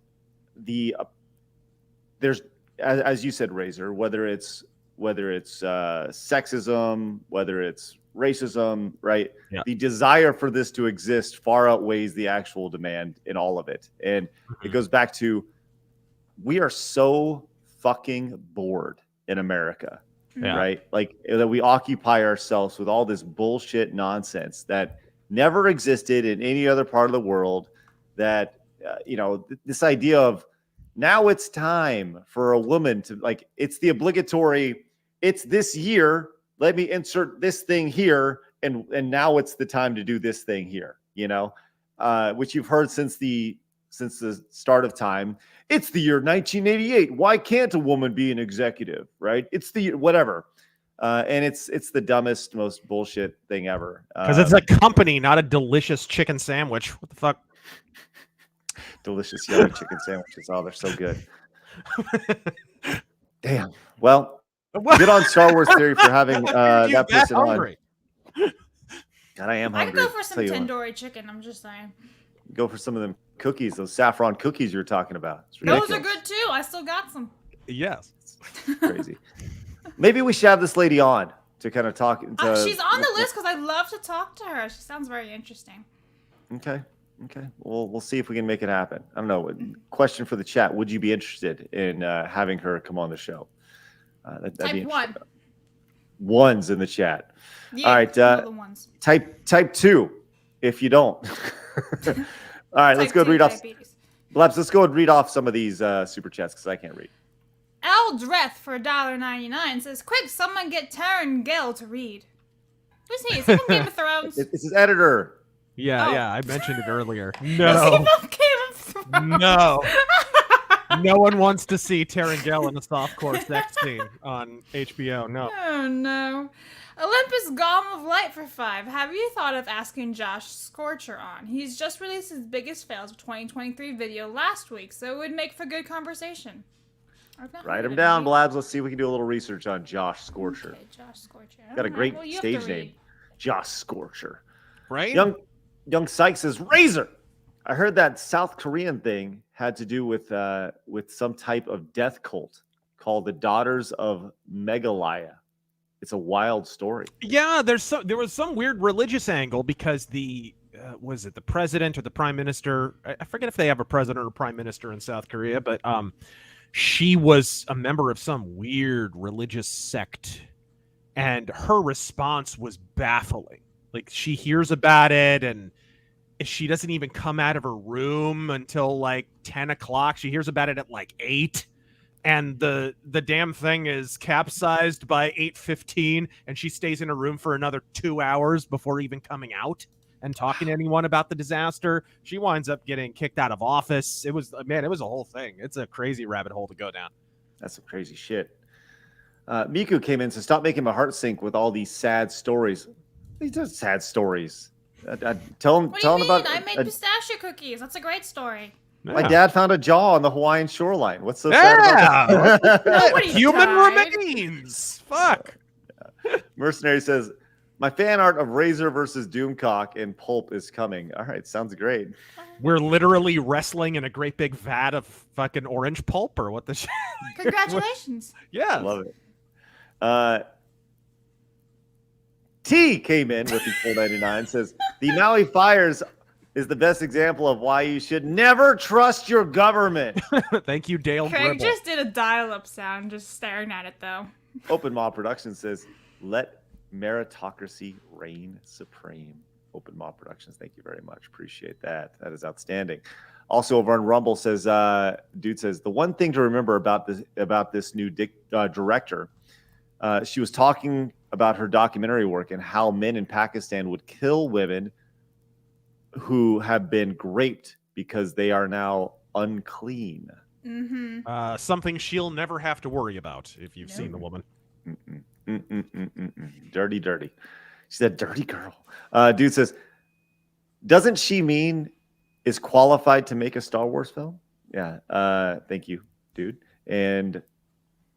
there's, as you said, Razor, whether it's sexism, whether it's racism, right? Yeah. The desire for this to exist far outweighs the actual demand in all of it. And it goes back to, we are so fucking bored in America, right? Like that we occupy ourselves with all this bullshit nonsense that never existed in any other part of the world. That, this idea of now it's time for a woman to, like, it's the obligatory, it's this year, let me insert this thing here, and now it's the time to do this thing here, which you've heard since the start of time. It's the year 1988. Why can't a woman be an executive, right? It's the whatever. And it's the dumbest, most bullshit thing ever. Because it's a company, not a delicious chicken sandwich. What the fuck? Delicious yummy chicken sandwiches. Oh, they're so good. Damn. Well, good on Star Wars Theory for having that person hungry? on. God, I am I hungry. could go for some tandoori chicken. I'm just saying. Go for some of them cookies, those saffron cookies you were talking about. Those are good too. I still got some. Yes. Crazy. Maybe we should have this lady on to kind of talk. She's on the list because I love to talk to her. She sounds very interesting. Okay. Well, we'll see if we can make it happen. I don't know. Question for the chat: would you be interested in having her come on the show? That'd Type be 1. Ones in the chat. Yeah, all right. the ones. Type 2 if you don't. All right. Let's go and read off. Blabs, let's go and read off some of these super chats because I can't read. Aldreth for $1.99 says, "Quick, someone get Taron Gale to read." Who's he? Is he from Game of Thrones? It's his editor. Yeah, Oh. I mentioned it earlier. Is he No. from Game of Thrones? No. No one wants to see Taron Gale in a softcore sex scene on HBO. No. Oh no. Olympus Golem of Light for 5. Have you thought of asking Josh Scorcher on? He's just released his biggest fails of 2023 video last week, so it would make for good conversation. Write him down, Blabs. Let's see if we can do a little research on Josh Scorcher. Okay, Josh Scorcher. Got a great Well, you have to stage read. name, Josh Scorcher. Right? Young Sykes says, Razor. I heard that South Korean thing had to do with some type of death cult called the Daughters of Meghalaya. It's a wild story. Yeah, there was some weird religious angle because was it the president or the prime minister? I forget if they have a president or prime minister in South Korea, but she was a member of some weird religious sect, and her response was baffling. Like, she hears about it, and she doesn't even come out of her room until like 10 o'clock. She hears about it at like 8. And the damn thing is capsized by 8:15, and she stays in her room for another 2 hours before even coming out and talking to anyone about the disaster. She winds up getting kicked out of office. It was a whole thing. It's a crazy rabbit hole to go down. That's some crazy shit. Miku came in and said, stop making my heart sink with all these sad stories. These are sad stories. Tell him What do you mean? about. I made pistachio cookies. That's a great story. My dad found a jaw on the Hawaiian shoreline. What's so sad about that? Nobody Human died. remains. Fuck. Mercenary says, my fan art of Razor versus Doomcock and Pulp is coming. All right, sounds great. We're literally wrestling in a great big vat of fucking orange pulp, or what the shit? Congratulations. Yeah. Love it. T came in with the $4.99, says, the Maui fires is the best example of why you should never trust your government. Thank you, Dale Craig Gribble. just did a dial-up sound, just staring at it though. Open Maw Productions says, let meritocracy reign supreme. Open Maw Productions, thank you very much. Appreciate that. That is outstanding. Also over on Rumble says, dude says, the one thing to remember about this new director, she was talking about her documentary work and how men in Pakistan would kill women who have been raped because they are now unclean. Mm-hmm. Something she'll never have to worry about if you've seen the woman. Dirty. She said, dirty girl. Dude says, doesn't she mean is qualified to make a Star Wars film? Yeah. Thank you, dude. And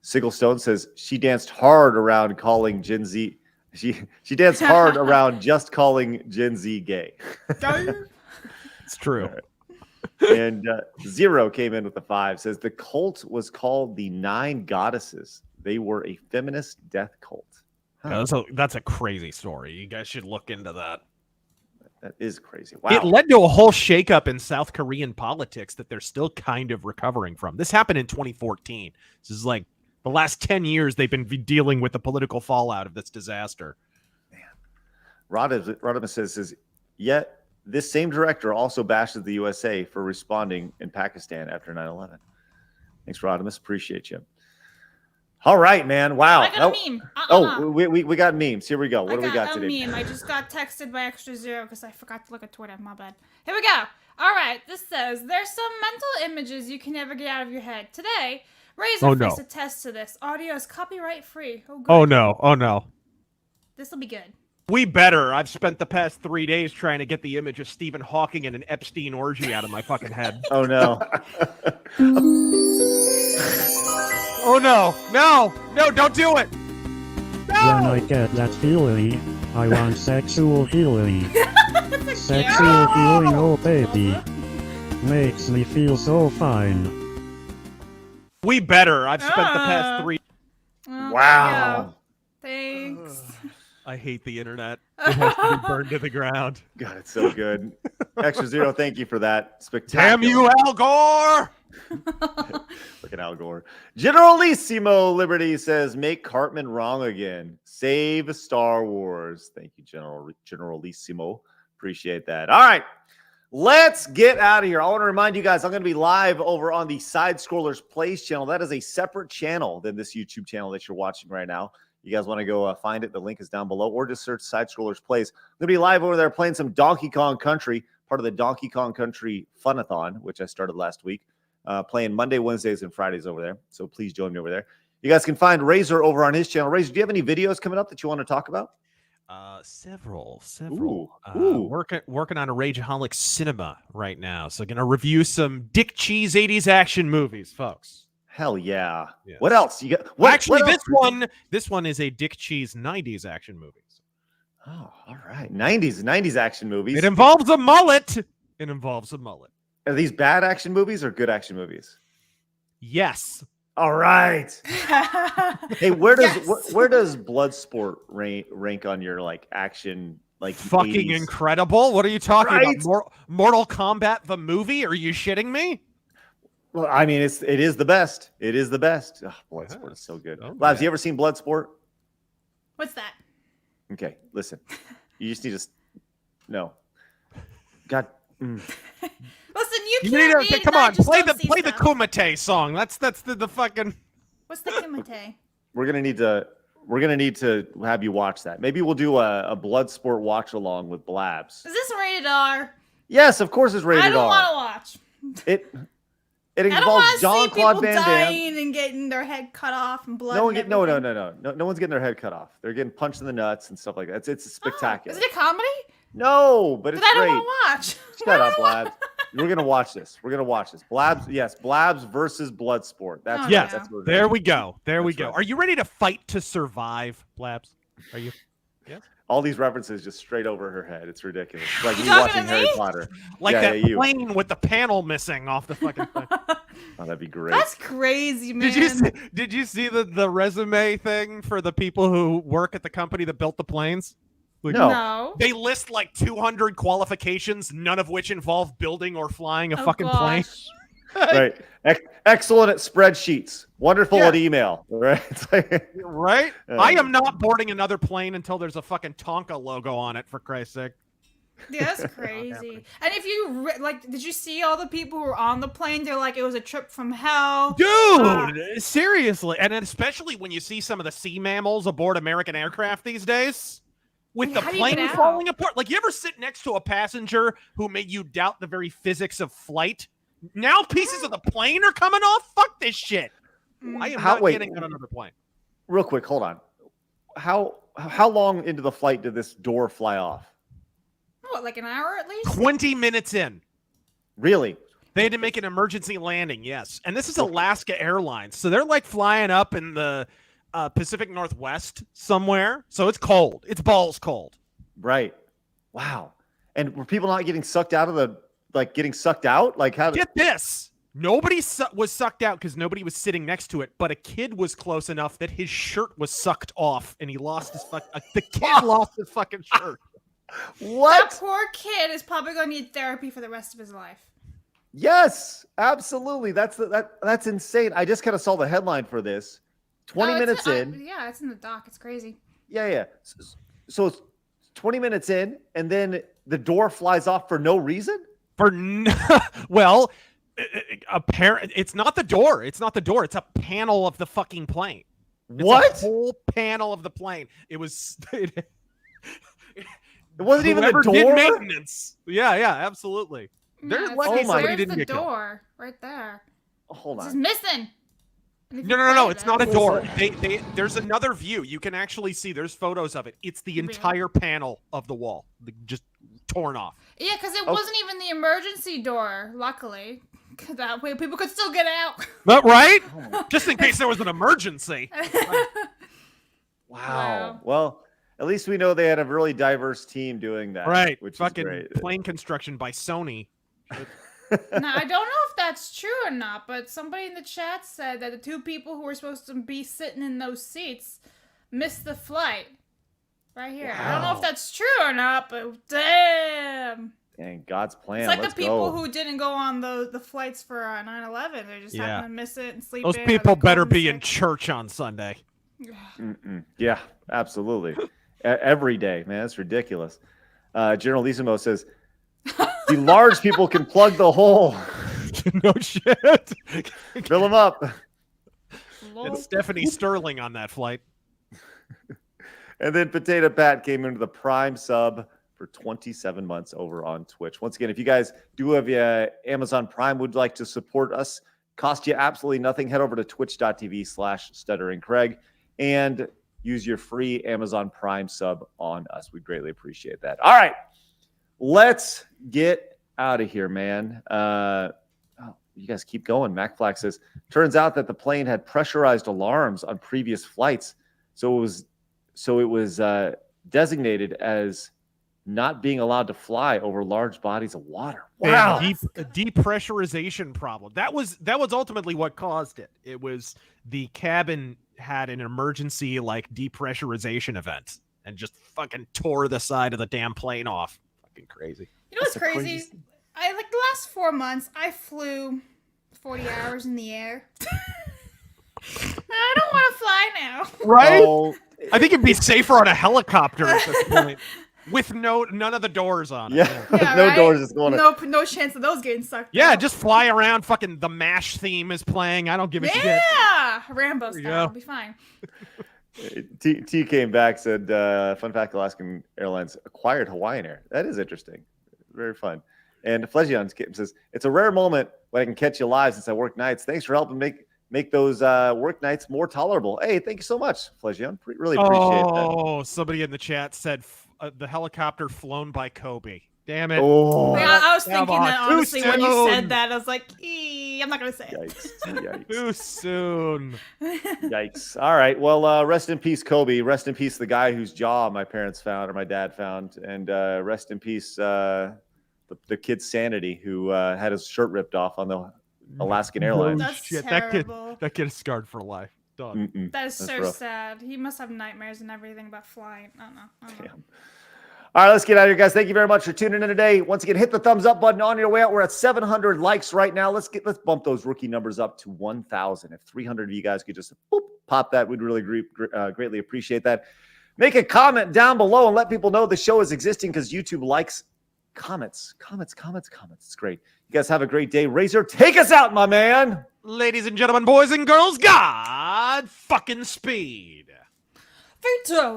Siggle Stone says, she danced hard around calling Gen Z She danced hard around just calling Gen Z gay. It's true. And Zero came in with the 5. Says the cult was called the 9 Goddesses. They were a feminist death cult. Yeah, that's a crazy story. You guys should look into that. That is crazy. Wow. It led to a whole shakeup in South Korean politics that they're still kind of recovering from. This happened in 2014. This is like the last 10 years they've been dealing with the political fallout of this disaster. Man. Rodimus says, yet this same director also bashes the USA for responding in Pakistan after 9/11. Thanks, Rodimus. Appreciate you. All right, man. Wow. I got a meme. Oh, we got memes. Here we go. What do we got a today? Meme. I just got texted by Extra Zero because I forgot to look at Twitter. My bad. Here we go. All right. This says, there's some mental images you can never get out of your head. Today, Razorface attests to this. Audio is copyright free. Oh, good. Oh, no. Oh, no. This will be good. We better. I've spent the past 3 days trying to get the image of Stephen Hawking and an Epstein orgy out of my fucking head. Oh, no. Oh, no. No. No, don't do it. No. When I get that feeling, I want sexual healing. Sexual healing, oh baby. Makes me feel so fine. We better. I've spent the past 3... Wow. Thanks. I hate the internet. It has to be burned to the ground. God, it's so good. Extra Zero, thank you for that. Spectacular. Damn you, Al Gore! Look at Al Gore. Generalissimo Liberty says, make Cartman wrong again. Save Star Wars. Thank you, Generalissimo. Appreciate that. All right. Let's get out of here. I want to remind you guys, I'm going to be live over on the Side Scrollers Plays channel. That is a separate channel than this YouTube channel that you're watching right now. You guys want to go find it? The link is down below, or just search Side Scrollers Plays. I'm going to be live over there playing some Donkey Kong Country, part of the Donkey Kong Country Funathon, which I started last week. Playing Monday, Wednesdays, and Fridays over there. So please join me over there. You guys can find Razor over on his channel. Razor, do you have any videos coming up that you want to talk about? Several. Ooh. Working on a Rageaholic Cinema right now. So going to review some Dick Cheese 80s action movies, folks. Hell yeah. Yes. What else? You got? This one is a Dick Cheese 90s action movie. Oh, all right. 90s action movies. It involves a mullet. Are these bad action movies or good action movies? Yes. All right. Hey, where does Bloodsport rank on your like action like fucking 80s? Incredible? What are you talking Right? about? Mortal Kombat the movie? Are you shitting me? Well, I mean, it is the best. It is the best. Oh, Bloodsport is so good. Labs, you ever seen Bloodsport? What's that? Okay, listen. You just need to no. God. Listen, you need can't to read come and I on. just Play don't the see play the stuff. Kumite song. That's the fucking. What's the Kumite? We're gonna need to have you watch that. Maybe we'll do a Bloodsport watch along with Blabs. Is this rated R? Yes, of course it's rated R. I don't want to watch. It I don't involves want to see Jean-Claude people Van Damme. dying and getting their head cut off and blood. No and no everything. one's getting their head cut off. They're getting punched in the nuts and stuff like that. It's spectacular. Is it a comedy? No, but it's Then I great. don't want to watch. Shut up, Blabs. We're gonna watch this. Blabs, yes, Blabs versus Bloodsport. That's Oh, Yeah, that's what we're there doing. we go. There we That's go. right. Are you ready to fight to survive, Blabs? Are you? All these references just straight over her head. It's ridiculous. It's like You me talking watching to Harry me? Potter. Like Yeah, that yeah, you. plane with the panel missing off the fucking thing. Oh, that'd be great. That's crazy, man. Did you see the resume thing for the people who work at the company that built the planes? Like, No. No. They list like 200 qualifications, none of which involve building or flying a Oh, fucking plane. gosh. Right. Excellent at spreadsheets. Wonderful Yeah. at email. Right. It's like, Right? I am not boarding another plane until there's a fucking Tonka logo on it, for Christ's sake. Yeah, that's crazy. And if you did you see all the people who were on the plane? They're like, it was a trip from hell. Dude, seriously. And especially when you see some of the sea mammals aboard American aircraft these days. With the How do you get plane out? falling apart. Like, you ever sit next to a passenger who made you doubt the very physics of flight? Now pieces of the plane are coming off? Fuck this shit. I am not getting on another plane. Real quick, hold on. How long into the flight did this door fly off? What, like an hour at least? 20 minutes in. Really? They had to make an emergency landing, yes. And this is Alaska Airlines. So they're like flying up in the Pacific Northwest somewhere, so it's cold. It's balls cold. Right. Wow. And were people not getting sucked out of the getting sucked out? Like how? Get this. Nobody was sucked out because nobody was sitting next to it, but a kid was close enough that his shirt was sucked off, and he lost his the kid lost his fucking shirt. What? That poor kid is probably going to need therapy for the rest of his life. Yes, absolutely. That's insane. I just kind of saw the headline for this. 20 minutes in. Yeah, it's in the doc. It's crazy. Yeah. So it's 20 minutes in, and then the door flies off for no reason? Well, apparently it's not the door. It's not the door. It's a panel of the fucking plane. What? A whole panel of the plane. It was. It wasn't even the door. Did maintenance. Yeah, absolutely. They're lucky somebody didn't the get killed. door right there. Hold on. It's missing. No. It's not a door. There's another view. You can actually see. There's photos of it. It's the entire panel of the wall, just torn off. Yeah, because it wasn't even the emergency door. Luckily, that way people could still get out. But right, just in case there was an emergency. Wow. Well, at least we know they had a really diverse team doing that. Right. Which fucking is great. plane construction by Sony. Now, I don't know if that's true or not, but somebody in the chat said that the two people who were supposed to be sitting in those seats missed the flight. Right here. Wow. I don't know if that's true or not, but damn. Dang, God's plan. It's like Let's the people go. who didn't go on the flights for 9/11. They just happened to miss it and sleep Those in. people better be in church on Sunday. Yeah, absolutely. Every day, man. That's ridiculous. General Lisimo says, the large people can plug the hole. No shit. Fill them up. It's Stephanie Sterling on that flight. And then Potato Pat came into the Prime sub for 27 months over on Twitch. Once again, if you guys do have Amazon Prime, would like to support us, cost you absolutely nothing. Head over to twitch.tv/stutteringcraig and use your free Amazon Prime sub on us. We'd greatly appreciate that. All right. Let's get out of here, man. You guys keep going. MacFlack says, turns out that the plane had pressurized alarms on previous flights. So it was designated as not being allowed to fly over large bodies of water. Wow. A depressurization problem. That was ultimately what caused it. It was the cabin had an emergency depressurization event and just fucking tore the side of the damn plane off. Fucking crazy. You know what's crazy? The last 4 months, I flew 40 hours in the air. I don't want to fly now. Right? Oh. I think it'd be safer on a helicopter at this point. With none of the doors on it. Yeah, no right? doors. It's going no chance of those getting sucked. Yeah, out. just fly around. Fucking the MASH theme is playing. I don't give a shit. Yeah, Rambo style. It'll be fine. T came back, said, fun fact, Alaskan Airlines acquired Hawaiian Air. That is interesting. Very fun. And Flegion says, it's a rare moment when I can catch you live since I work nights. Thanks for helping make those work nights more tolerable. Hey, thank you so much, Flegion. Really appreciate that. Oh, somebody in the chat said the helicopter flown by Kobe. Damn it. Oh. Yeah, I was thinking that, honestly, when you said that. I was like, I'm not going to say it. Yikes. Too soon. Yikes. All right. Well, rest in peace, Kobe. Rest in peace, the guy whose jaw my parents found or my dad found. And rest in peace, the kid's sanity who had his shirt ripped off on the Alaskan Airlines. That's shit. terrible. That kid is scarred for life. Done. That is That's so rough. sad. He must have nightmares and everything about flying. I don't know. Damn. All right, let's get out of here, guys. Thank you very much for tuning in today. Once again, hit the thumbs up button on your way out. We're at 700 likes right now. Let's bump those rookie numbers up to 1,000. If 300 of you guys could just pop that, we'd really greatly appreciate that. Make a comment down below and let people know the show is existing because YouTube likes comments. It's great. You guys have a great day. Razor, take us out, my man. Ladies and gentlemen, boys and girls, God fucking speed. Veto.